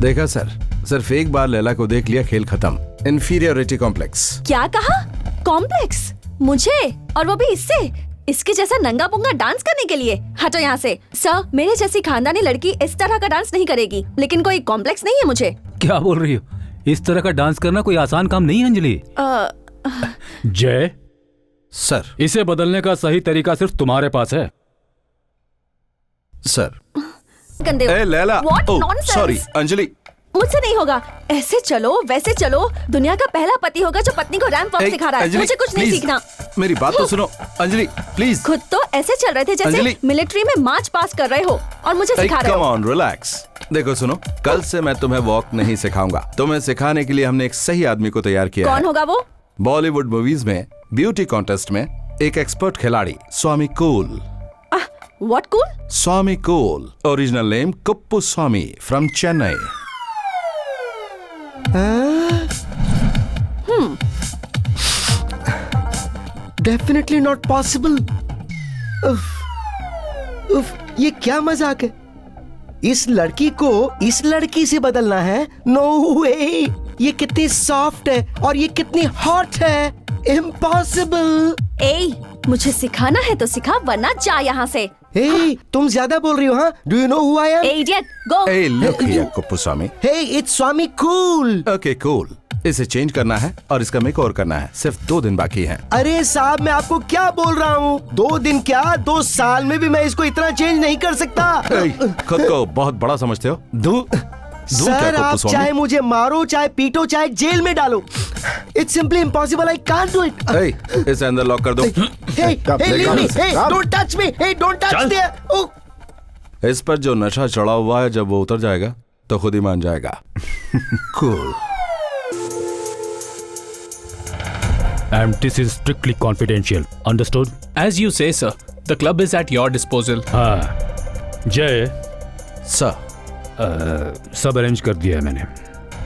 देखा सर, सिर्फ एक बार लैला को देख लिया, खेल खत्म। Inferiority complex. क्या कहा? कॉम्प्लेक्स? मुझे? और वो भी इससे? इसके जैसा नंगा पुंगा डांस करने के लिए? हटो यहाँ से। सर, मेरे जैसी खानदानी लड़की इस तरह का डांस नहीं करेगी, लेकिन कोई कॉम्प्लेक्स नहीं है मुझे। क्या बोल रही हो? इस तरह का डांस करना कोई आसान काम नहीं है अंजलि। जय सर, इसे बदलने का सही तरीका सिर्फ तुम्हारे पास है। सर गंदे। ए Laila, What nonsense? Sorry Anjali, मुझसे नहीं होगा। ऐसे चलो वैसे चलो, दुनिया का पहला पति होगा जो पत्नी को रैंप वॉक सिखा रहा है। मुझे कुछ नहीं सीखना। मेरी बात तो सुनो अंजलि, प्लीज। खुद तो ऐसे चल रहे थे जैसे मिलिट्री में मार्च पास कर रहे हो, और मुझे सिखा रहे हो। Come on, relax. देखो सुनो, कल से मैं तुम्हें वॉक नहीं सिखाऊंगा। तुम्हें सिखाने के लिए हमने एक सही आदमी को तैयार किया है। कौन होगा वो? बॉलीवुड मूवीज में ब्यूटी कॉन्टेस्ट में एक एक्सपर्ट खिलाड़ी, Swami cool. What cool? Swami cool, original name Kuppu Swami, from Chennai. Definitely not possible. ये क्या मजाक है? इस लड़की को इस लड़की से बदलना है? नो वे। ये कितनी सॉफ्ट है और ये कितनी हॉट है। इम्पॉसिबल। ए, मुझे सिखाना है तो सिखा, वरना जा यहाँ से। Hey, तुम ज्यादा बोल रही हो, हाँ? Do you know who I am? Idiot, go. Hey, look here, Kuppu Swami. Hey, it's Swami cool. Okay, cool. इसे चेंज करना है और इसका मेकओवर करना है। सिर्फ 2 दिन बाकी हैं। अरे साहब, मैं आपको क्या बोल रहा हूँ? 2 दिन क्या, 2 साल में भी मैं इसको इतना चेंज नहीं कर सकता। खुद को बहुत बड़ा समझते हो? सर, आप चाहे मुझे मारो, चाहे पीटो, चाहे जेल में डालो, it's simply impossible. I can't do it. इसे अंदर लॉक कर दो। Don't touch me, don't touch there. इस पर जो नशा चढ़ा हुआ है, जब वो उतर जाएगा तो खुद ही मान जाएगा। Cool. And this is strictly confidential. Understood? As you say, sir. The club is at your disposal. हाँ, जय सर, सब अरेंज कर दिया है मैंने।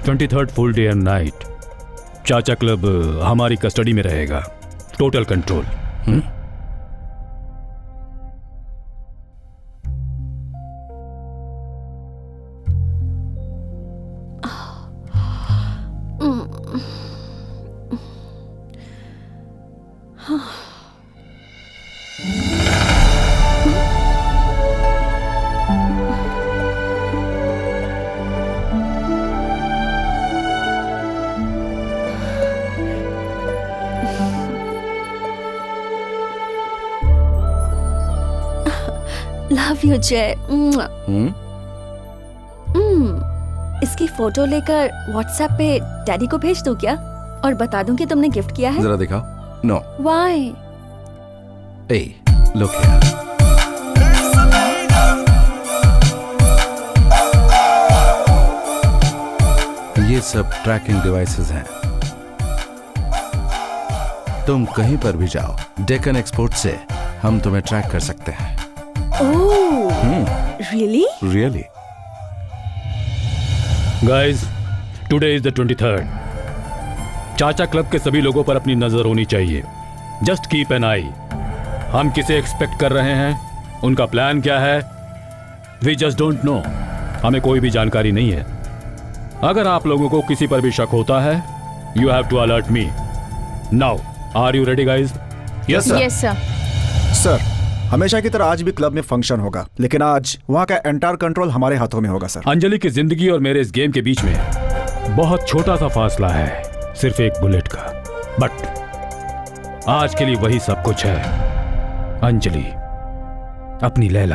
23rd full day and night चाचा क्लब हमारी कस्टडी में रहेगा। Total control. लव यू जय। इसकी फोटो लेकर व्हाट्सएप पे डैडी को भेज दूं क्या, और बता दूं कि तुमने गिफ्ट किया है? जरा दिखाओ। नो। Why? ए, लुक हियर। ये सब ट्रैकिंग डिवाइसेस हैं। तुम कहीं पर भी जाओ, डेक्कन एक्सपोर्ट से हम तुम्हें ट्रैक कर सकते हैं। Really? Really? Guys, today is the 23rd. चाचा क्लब के सभी लोगों पर अपनी नजर होनी चाहिए। Just keep an eye. हम किसे एक्सपेक्ट कर रहे हैं, उनका प्लान क्या है, We just don't know. हमें कोई भी जानकारी नहीं है। अगर आप लोगों को किसी पर भी शक होता है, you have to alert me now. Are you ready guys? Yes sir. Yes sir. Sir, हमेशा की तरह आज भी क्लब में फंक्शन होगा, लेकिन आज वहाँ का एंटायर कंट्रोल हमारे हाथों में होगा सर। अंजलि की जिंदगी और मेरे इस गेम के बीच में बहुत छोटा सा फासला है, सिर्फ एक बुलेट का। बट आज के लिए वही सब कुछ है। अंजलि, अपनी लैला।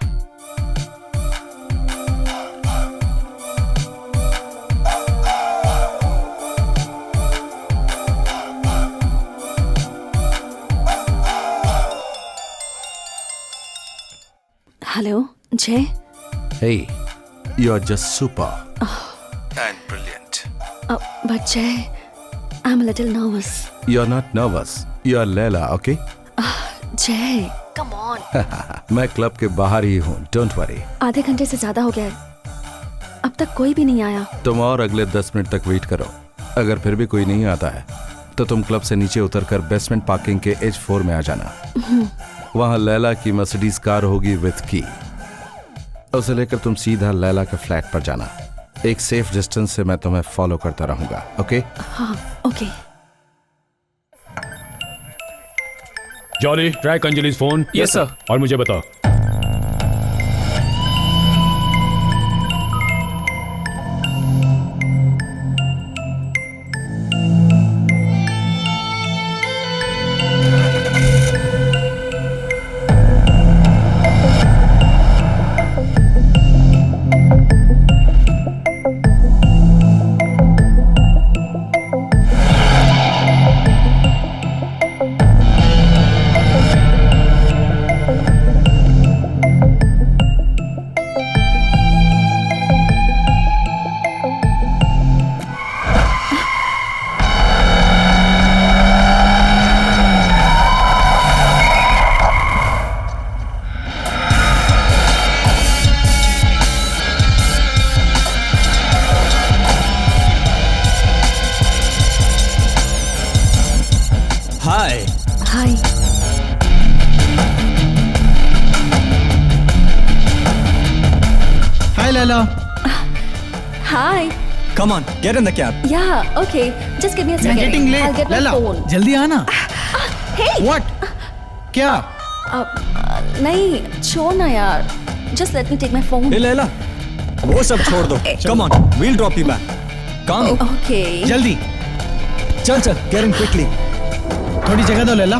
हेलो जय। Hey, you are just super and brilliant. But Jay, I'm a little nervous. You are not nervous. You are Leila, okay? Jay, come on. मैं क्लब के बाहर ही हूँ, डोंट वरी। आधे घंटे से ज्यादा हो गया है, अब तक कोई भी नहीं आया। तुम और अगले 10 मिनट तक वेट करो। अगर फिर भी कोई नहीं आता है तो तुम क्लब से नीचे उतरकर बेसमेंट पार्किंग के H4 में आ जाना। वहाँ लैला की मर्सिडीज कार होगी विथ की। उसे लेकर तुम सीधा लैला के फ्लैट पर जाना। एक सेफ डिस्टेंस से मैं तुम्हें फॉलो करता रहूंगा, ओके? हाँ, okay. Jolly, track Anjali's phone. Yes sir. और मुझे बताओ। हाय। हाय। हाय लैला। हाय। Come on, get in the cab. Yeah, okay. Just give me a We are second. getting late. I'll get my Laila, phone. जल्दी आना। Hey. What? क्या? नहीं, छोड़ ना यार। Just let me take my phone. ए लैला, वो सब छोड़ दो। Come on, we'll drop you back. Come. Okay. जल्दी। चल चल, get in quickly. थोड़ी जगह दो लैला।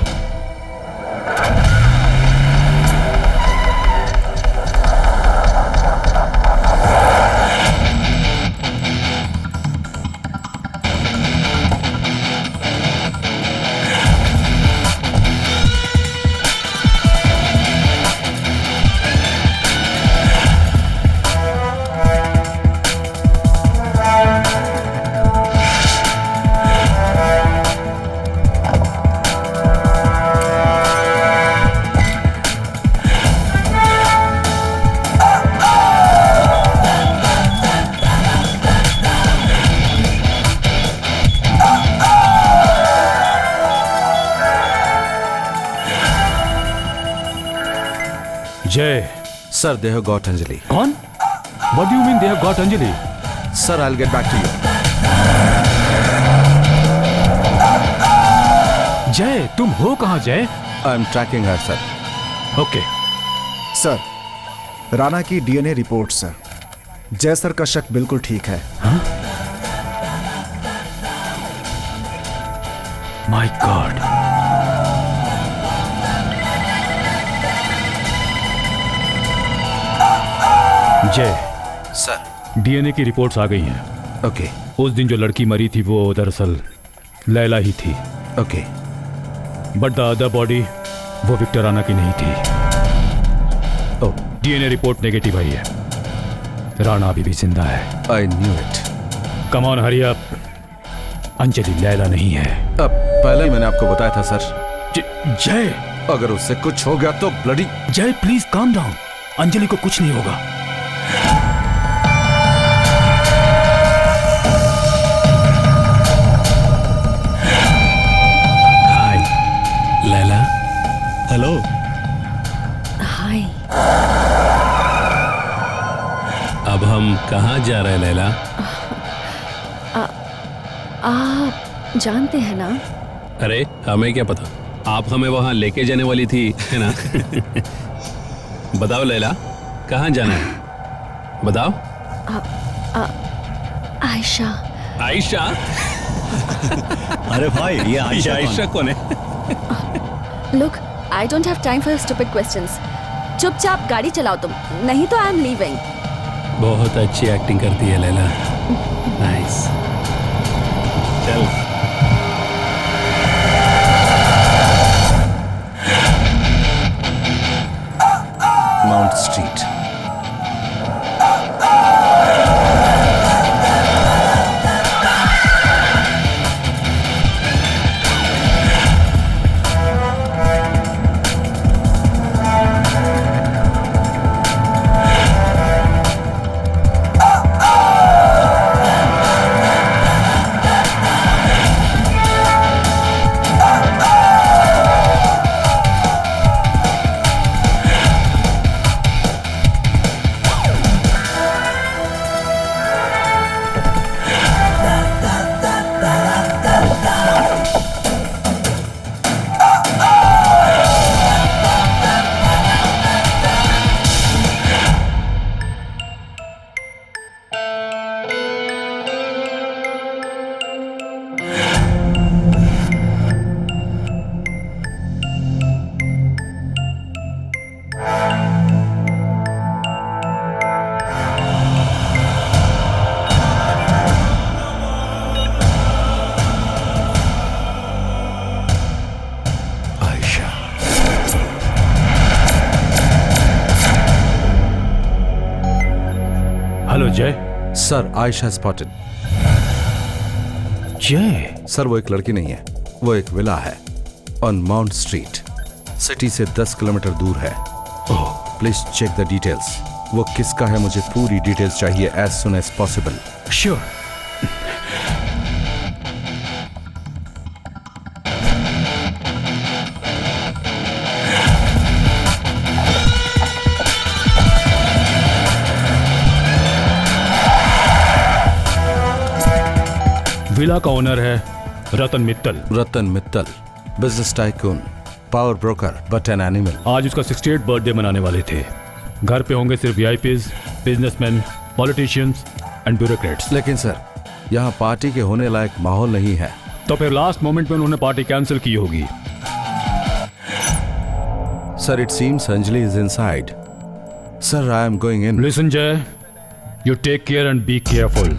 जय। Sir, they have got Anjali. कौन? What do you mean they have got Anjali? Sir, I'll get back to you. जय, तुम हो कहाँ जय? I'm tracking her, sir. Okay. Sir, Rana की DNA report sir. Jay sir का शक बिल्कुल ठीक है। My God. जय। सर। डीएनए की रिपोर्ट्स आ गई हैं। ओके। उस दिन जो लड़की मरी थी वो दरअसल लैला ही थी। Okay. But the other body वो विक्टर राणा की नहीं थी। ओह। डीएनए रिपोर्ट नेगेटिव आई है। राणा अभी भी जिंदा है। I knew it. Come on hurry up. Anjali Laila नहीं है। अब पहले मैंने आपको बताया था सर। जय, अगर उससे कुछ हो गया तो ब्लडी। जय प्लीज काम डाउन। अंजलि को कुछ नहीं होगा। हाय लैला। हेलो। हाय। अब हम कहाँ जा रहे हैं लैला? आप जानते हैं ना? अरे हमें क्या पता, आप हमें वहां लेके जाने वाली थी, है ना? बताओ लैला, कहाँ जाना है? बताओ। आयशा। आयशा? अरे भाई, ये आयशा कौन है? Look, I don't have time for your stupid questions. चुपचाप गाड़ी चलाओ तुम, नहीं तो आई एम लीविंग। बहुत अच्छी एक्टिंग करती है लैला। नाइस। चल। Mount street. हेलो जय। Sir, Ayesha spotted. जय? सर, वो एक लड़की नहीं है, वो एक विला है ऑन माउंट स्ट्रीट, सिटी से 10 किलोमीटर दूर है। Please check the details. वो किसका है, मुझे पूरी डिटेल्स चाहिए as soon as possible. Sure. Villa का ओनर है Ratan Mittal. Ratan Mittal, business tycoon, power broker, but an animal. आज उसका 68 बर्थडे मनाने वाले थे। घर पे होंगे सिर्फ VIPs, businessman, politicians and bureaucrats. लेकिन सर, यहाँ पार्टी के होने लायक माहौल नहीं है। तो फिर लास्ट मोमेंट में उन्होंने पार्टी कैंसिल की होगी। Sir, it seems Anjali is inside. Sir, I am going in. Listen Jai, you take care and be careful.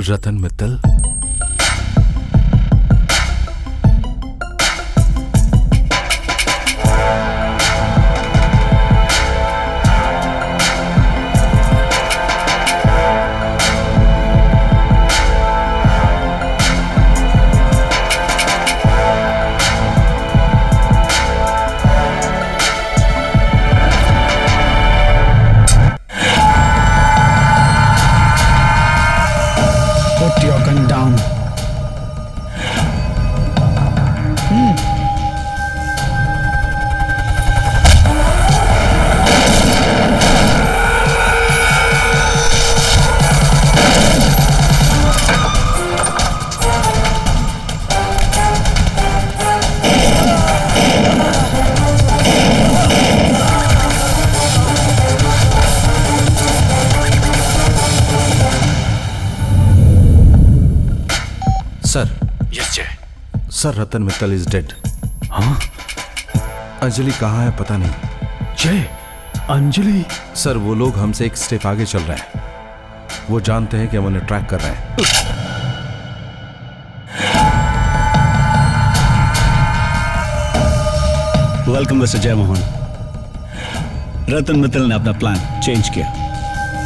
Ratan Mittal? Gun down. Sir, yes Jai. Sir Ratan Mittal is dead. हाँ? अंजलि कहाँ है पता नहीं। जय, अंजलि? सर वो लोग हमसे एक स्टेप आगे चल रहे हैं। वो जानते हैं कि हम उन्हें ट्रैक कर रहे हैं। Welcome mister Jaimohan. रतन मित्तल ने अपना प्लान चेंज किया।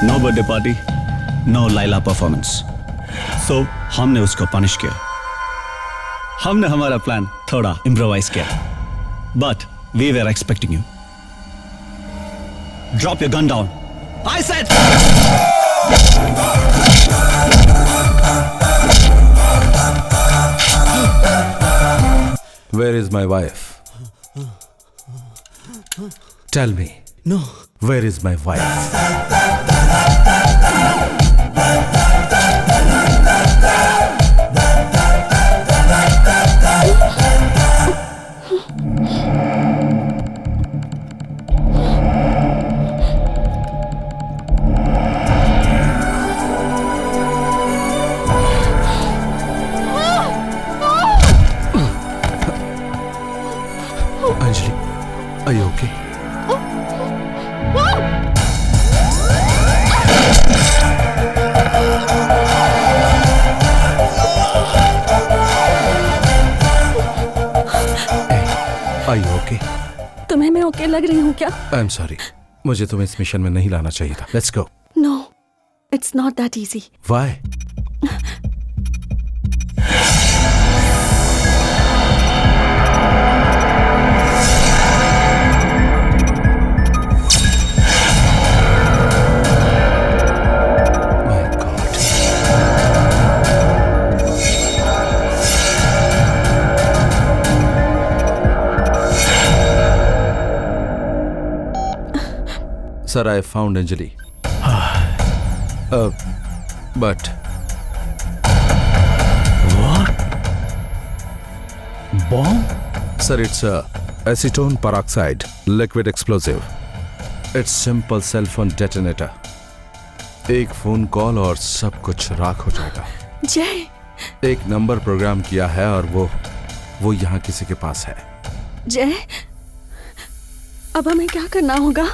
No birthday party, no Laila performance. So हमने उसको पनिश किया। हमने हमारा प्लान थोड़ा इम्प्रोवाइज किया। But we were expecting you. Drop your gun down, I said. Where is my wife? Tell me. No. Where is my wife? Anjali, are you okay? Are you okay? तुम्हें मैं okay लग रही हूँ क्या? I'm sorry. मुझे तुम्हें इस mission में नहीं लाना चाहिए था. Let's go. No, it's not that easy. Why? Sir, I found Anjali. But... What? Bomb? Sir, it's acetone peroxide, liquid explosive. It's simple cell phone detonator. एक फोन कॉल और सब कुछ राख हो जाएगा। जय, एक नंबर प्रोग्राम किया है और वो यहाँ किसी के पास है। जय, अब हमें क्या करना होगा?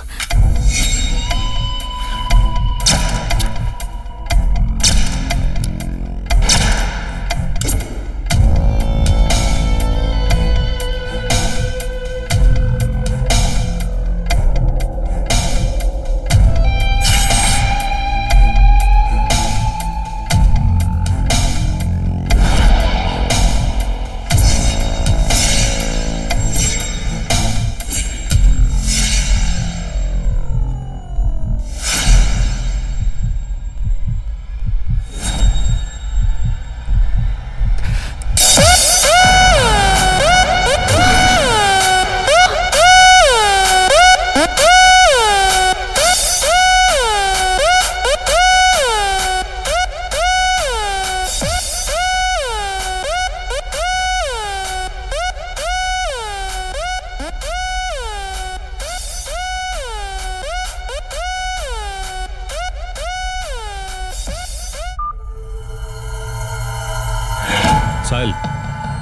Sahil,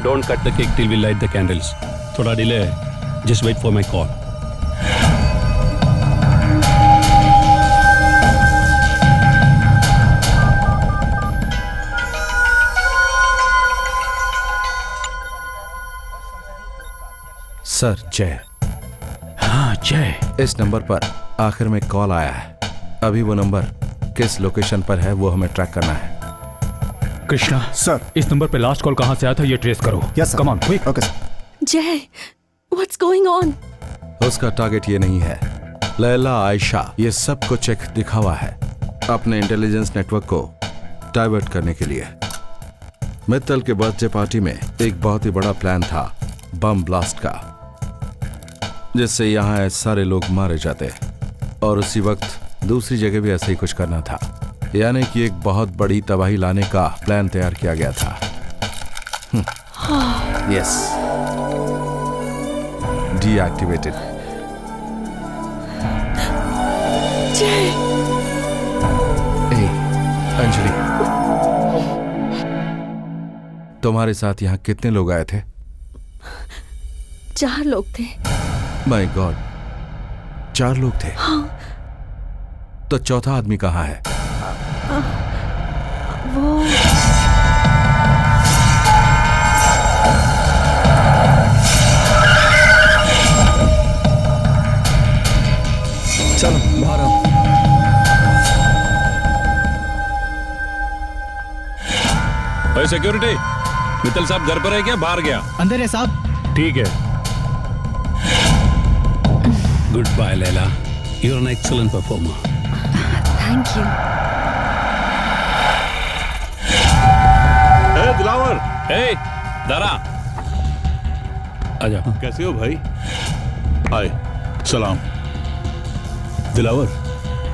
don't cut the cake till we light the candles. थोड़ा delay है. Just wait for my call. Sir, जय। हाँ, जय। इस नंबर पर आखिर में कॉल आया है। अभी वो नंबर किस लोकेशन पर है वो हमें ट्रैक करना है। कृष्णा सर, इस नंबर पे लास्ट कॉल कहाँ से आया था ये ट्रेस करो। Yes sir. Come on, quick. Okay sir. जय, व्हाट्स गोइंग ऑन? उसका टारगेट ये नहीं है। लैला, आयशा, ये सब कुछ एक दिखावा है अपने इंटेलिजेंस नेटवर्क को डाइवर्ट करने के लिए। मित्तल के बर्थडे पार्टी में एक बहुत ही बड़ा प्लान था बम ब्लास्ट का, जिससे यहाँ सारे लोग मारे जाते, और उसी वक्त दूसरी जगह भी ऐसा ही कुछ करना था, यानी कि एक बहुत बड़ी तबाही लाने का प्लान तैयार किया गया था। Yes, deactivated. अंजलि, तुम्हारे साथ यहाँ कितने लोग आए थे? 4 लोग थे। माय गॉड, 4 लोग थे? हाँ। तो चौथा आदमी कहाँ है? वो चलो बाहर आओ। सिक्योरिटी, मित्तल साहब घर पर है क्या बाहर गया? अंदर है साहब। ठीक है। Good bye Laila, you are an excellent performer. Thank you. Dilawar, Dara, आजा। कैसे हो भाई? हाय, सलाम। दिलावर,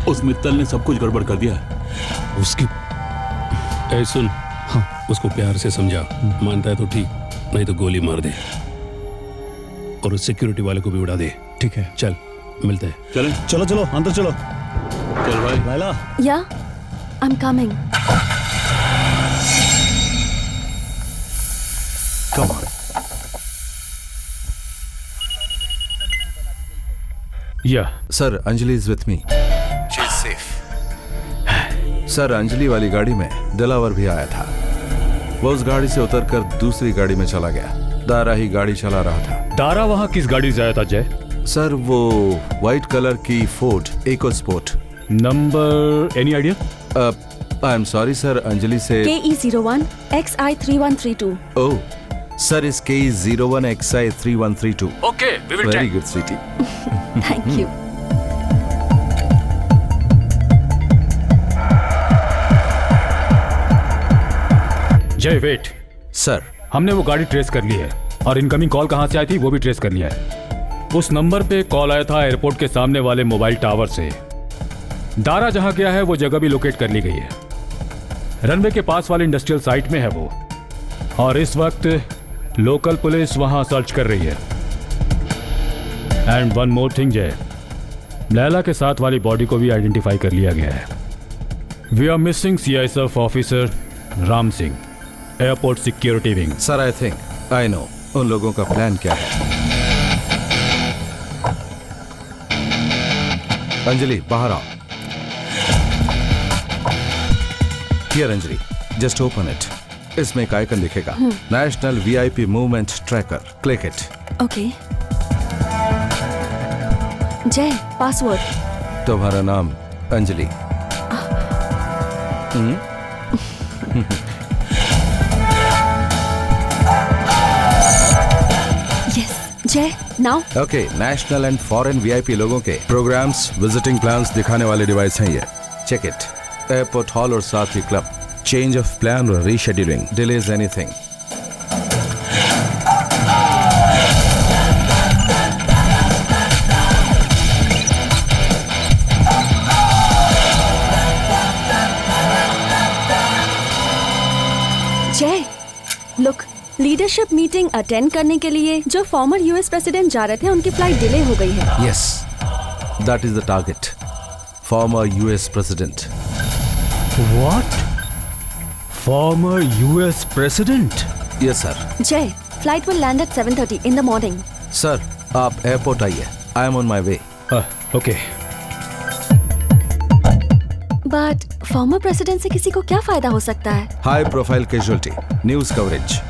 उस मित्तल ने सब कुछ गड़बड़ कर दिया है। उसकी सुन, हाँ, उसको प्यार से समझा, मानता है तो ठीक, नहीं तो गोली मार दे, और उस सिक्योरिटी वाले को भी उड़ा दे। ठीक है, चल मिलते हैं। चलें? चलो चलो अंदर चलो। चल भाई। Laila, yeah I am coming. Come on. Yeah sir, Anjali is with me, she is safe. Sir, Anjali वाली गाड़ी में दिलावर भी आया था। वो उस गाड़ी से उतरकर दूसरी गाड़ी में चला गया। दारा ही गाड़ी चला रहा था। दारा वहां किस गाड़ी से आया था जय? सर, वो व्हाइट कलर की Ford EcoSport. Number any idea? I am sorry sir, Anjali से KE01 XI3132। ओह सर, इस KE01 XI3132। Okay, we will very good sweetie. Thank you. Jay wait. Sir, हमने वो गाड़ी ट्रेस कर ली है, और इनकमिंग कॉल कहां से आई थी वो भी ट्रेस कर लिया है। उस नंबर पे कॉल आया था एयरपोर्ट के सामने वाले मोबाइल टावर से। दारा जहां गया है वो जगह भी लोकेट कर ली गई है। रनवे के पास वाली इंडस्ट्रियल साइट में है वो, और इस वक्त लोकल पुलिस वहां सर्च कर रही है। एंड वन मोर थिंग जय, लैला के साथ वाली बॉडी को भी आइडेंटिफाई कर लिया गया है। We are missing CISF officer Ram Singh, airport security wing. Sir, I think I know उन लोगों का प्लान क्या है। अंजलि, बाहर आओ। Here Anjali, just open it. इसमें एक आइकन दिखेगा, national VIP movement tracker. Click it. Okay. Jay, password. तुम्हारा नाम Anjali? Yes, Jay, now. Okay, national and foreign VIP लोगों के प्रोग्राम्स, विजिटिंग प्लान्स दिखाने वाले डिवाइस हैं ये। Check it. एयरपोर्ट हॉल और साथ ही क्लब। चेंज ऑफ प्लान और रीशेड्यूलिंग, डिलेज एनीथिंग। जय, लुक, लीडरशिप मीटिंग अटेंड करने के लिए जो फॉर्मर US प्रेसिडेंट जा रहे थे उनकी फ्लाइट डिले हो गई है। Yes, that is the target, former US president. What? Former US president? Yes sir. Jai, flight will land at 7:30 in the morning. Sir, आप एयरपोर्ट आइए, I am on my way. Okay. But former president से किसी को क्या फायदा हो सकता है? High profile casualty, news coverage,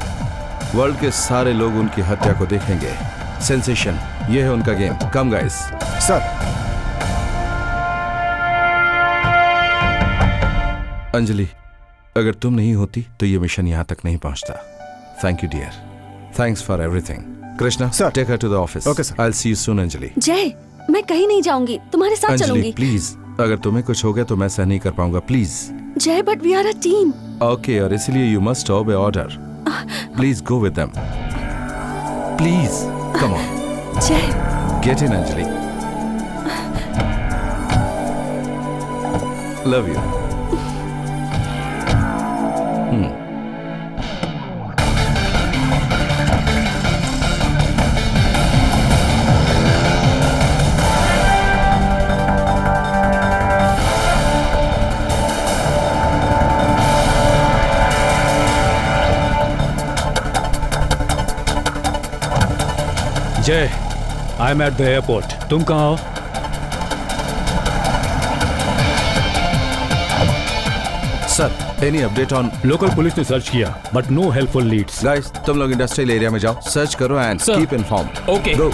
world के सारे लोग उनकी हत्या को देखेंगे। सेंसेशन, ये है उनका गेम। कम गाइस। सर। अंजलि, अगर तुम नहीं होती तो ये मिशन यहाँ तक नहीं पहुँचता। Thank you dear, thanks for everything. Krishna, take her to the office. Okay sir. I will see you soon. Anjali. Jay, मैं कहीं नहीं जाऊंगी, तुम्हारे साथ अंजलि चलूंगी। प्लीज, अगर तुम्हें कुछ हो गया तो मैं सह नहीं कर पाऊंगा, please. Jai, but we are a team. Okay, और इसलिए you must obey order. Please go with them, please come on. Jai, get in Anjali. Love you. Jai, I am at the airport. तुम कहाँ हो? Sir, any update on? Local police ने search किया but no helpful leads. Guys, तुम लोग industrial area में जाओ, search करो and keep inform. Okay, go.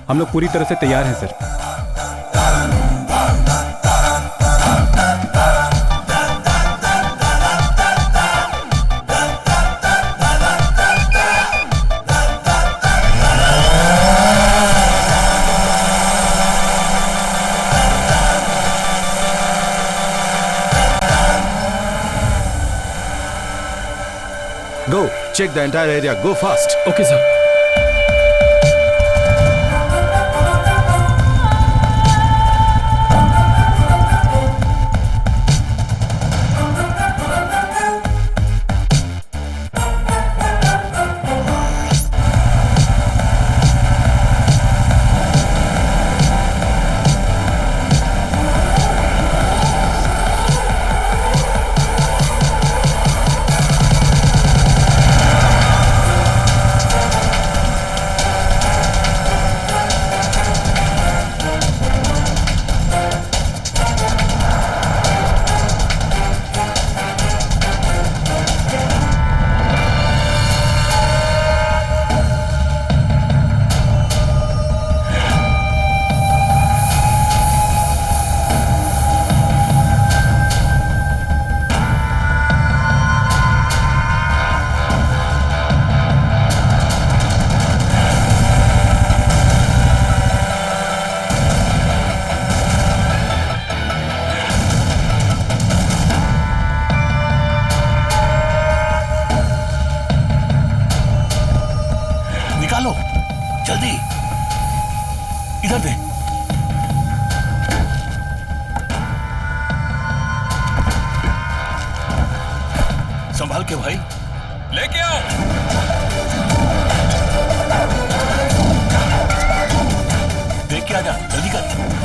हम लोग पूरी तरह से तैयार हैं sir. Go, check the entire area. Go fast. Okay, sir. निकालो जल्दी, इधर दे। संभाल के भाई, लेके आओ। देख के आजा, जल्दी कर।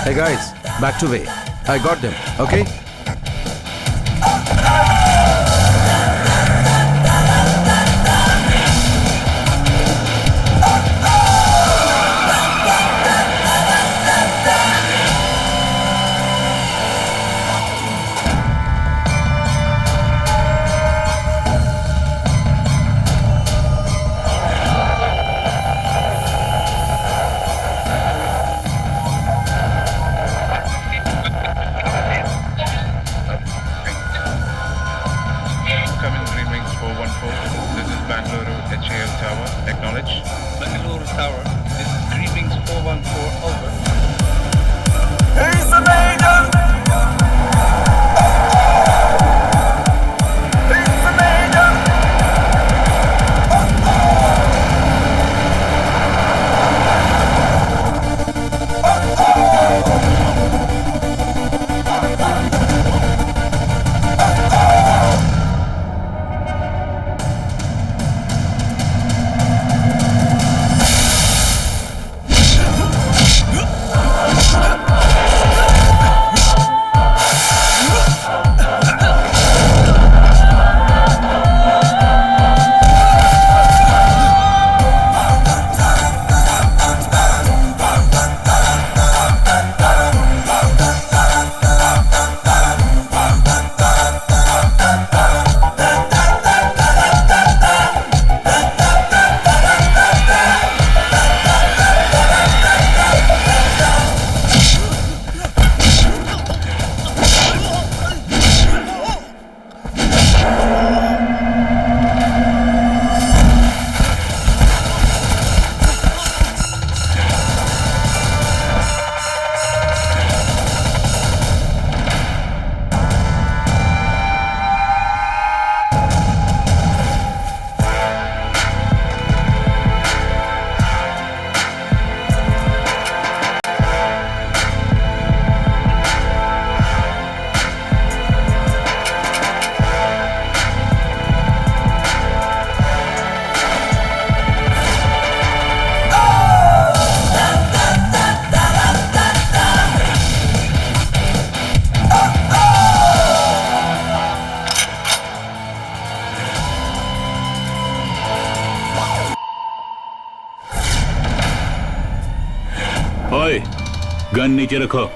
Hey guys, back to way. I got them, okay? ओए, गन नीचे रखो।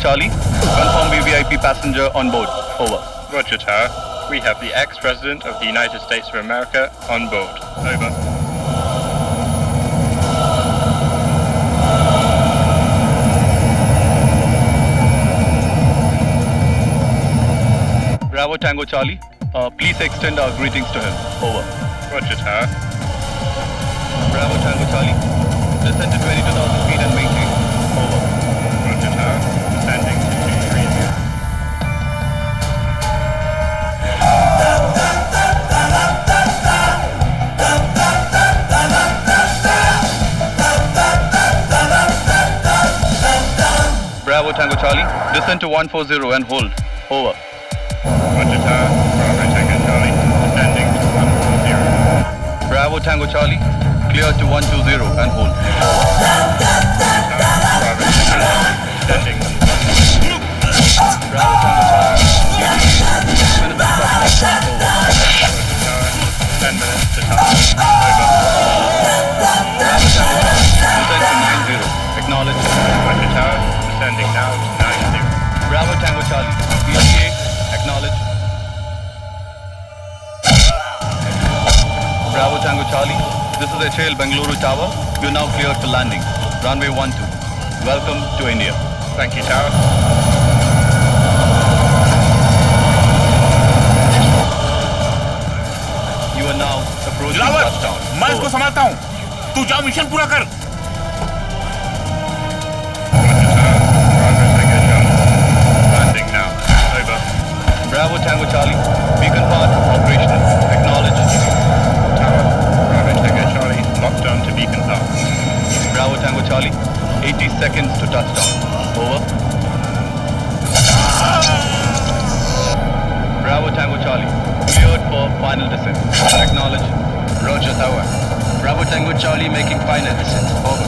Charlie, confirm VVIP passenger on board. Over. Roger, Tower. We have the ex-President of the United States of America on board. Over. Bravo Tango Charlie, please extend our greetings to him. Over. Roger, Tower. Bravo Tango Charlie, descend to 22,000 feet and maintain. Over. Roger, Tower. Descending to 230. Bravo Tango Charlie, descend to 140 and hold. Over. Roger, Tower. Bravo Tango Charlie, descending to 140. Bravo Tango Charlie, clear to 120 and hold. Descending to 140. Bravo Tango Charlie, 10 minutes to touch. Over. Bravo Tango Charlie, descend to 90. Acknowledge. Roger, Tower. Descending now to 90. Bravo Tango Charlie, VTA, acknowledge. Bravo Tango Charlie, this is HAL Bengaluru Tower. You're now cleared for landing. Runway 12. Welcome to India. Thank you, Tower. You are now approaching Dilawar, touchdown. मैं इसको संभालता हूँ। तू जाओ mission पूरा कर। Landing now. Over. Bravo Tango Charlie, beacon path operational. Acknowledge. Tower. Bravo Tango Charlie, locked on to beacon path. Bravo Tango Charlie, 80 seconds to touchdown. Over. Bravo Tango Charlie, cleared for final descent. Acknowledge. Roger Tower. Bravo Tango Charlie making final descent. Over.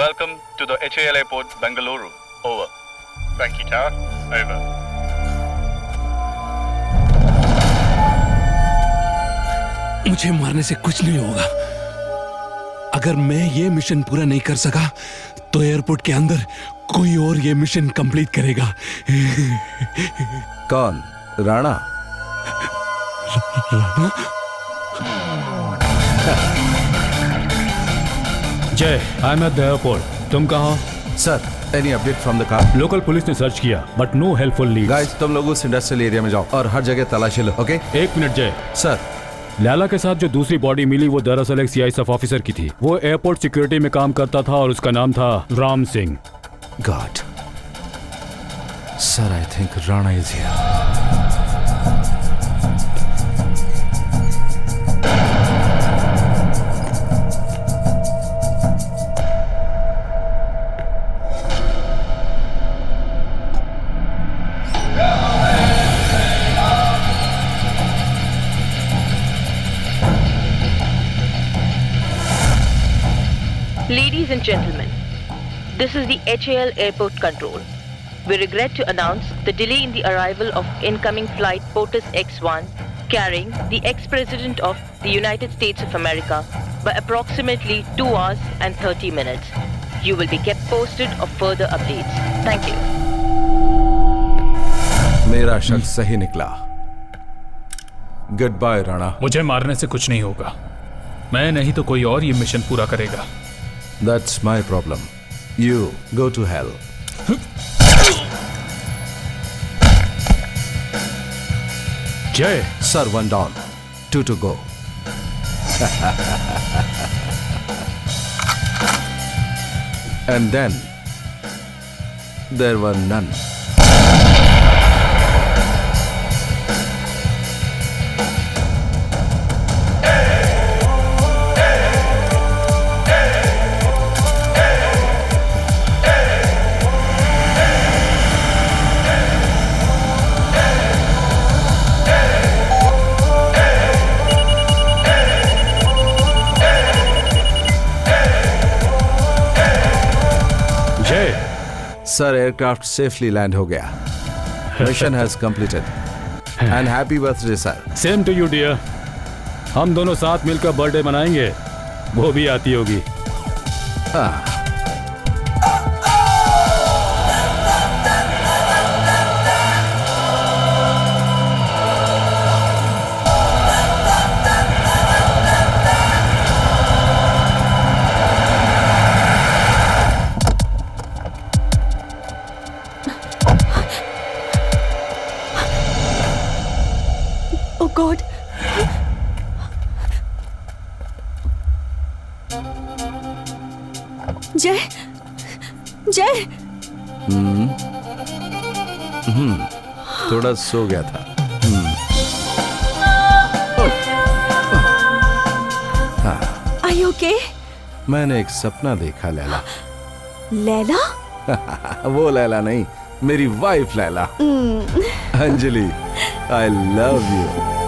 Welcome to the HAL Airport, Bengaluru. Over. Thank you, Tower. Over. मुझे मारने से कुछ नहीं होगा। अगर मैं ये mission पूरा नहीं कर सका तो एयरपोर्ट के अंदर कोई और ये मिशन कंप्लीट करेगा। कौन? Rana? Rana? Jay, I am at the airport. तुम कहाँ हो? Sir, any update from the car? Local police ने सर्च किया but no helpful lead. Guys, तुम लोग उस इंडस्ट्रियल एरिया में जाओ और हर जगह तलाशी लो, ओके? 1 मिनट जय। सर, लैला के साथ जो दूसरी बॉडी मिली वो दरअसल एक सीआईएसएफ ऑफिसर की थी। वो एयरपोर्ट सिक्योरिटी में काम करता था और उसका नाम था Ram Singh. God sir, I think Rana is here. Ladies and gentlemen, this is the HAL Airport Control. We regret to announce the delay in the arrival of incoming flight POTUS X-1 carrying the ex-president of the United States of America by approximately 2 hours and 30 minutes. You will be kept posted of further updates. Thank you. मेरा शक सही निकला। Good bye Rana. मुझे मारने से कुछ नहीं होगा, मैं नहीं तो कोई और ये मिशन पूरा करेगा। That's my problem. You go to hell. Jay. Sir, 1 down. 2 to go. And then there were none. Sir, aircraft safely land हो गया. Mission has completed. And happy birthday, sir. Same to you, dear. हम दोनों साथ मिलकर birthday मनाएंगे, वो भी आती होगी। हाँ। God. जय जय। थोड़ा सो गया था। Are you okay? मैंने एक सपना देखा लैला। लैला? वो लैला नहीं, मेरी wife Laila. Anjali, I love you.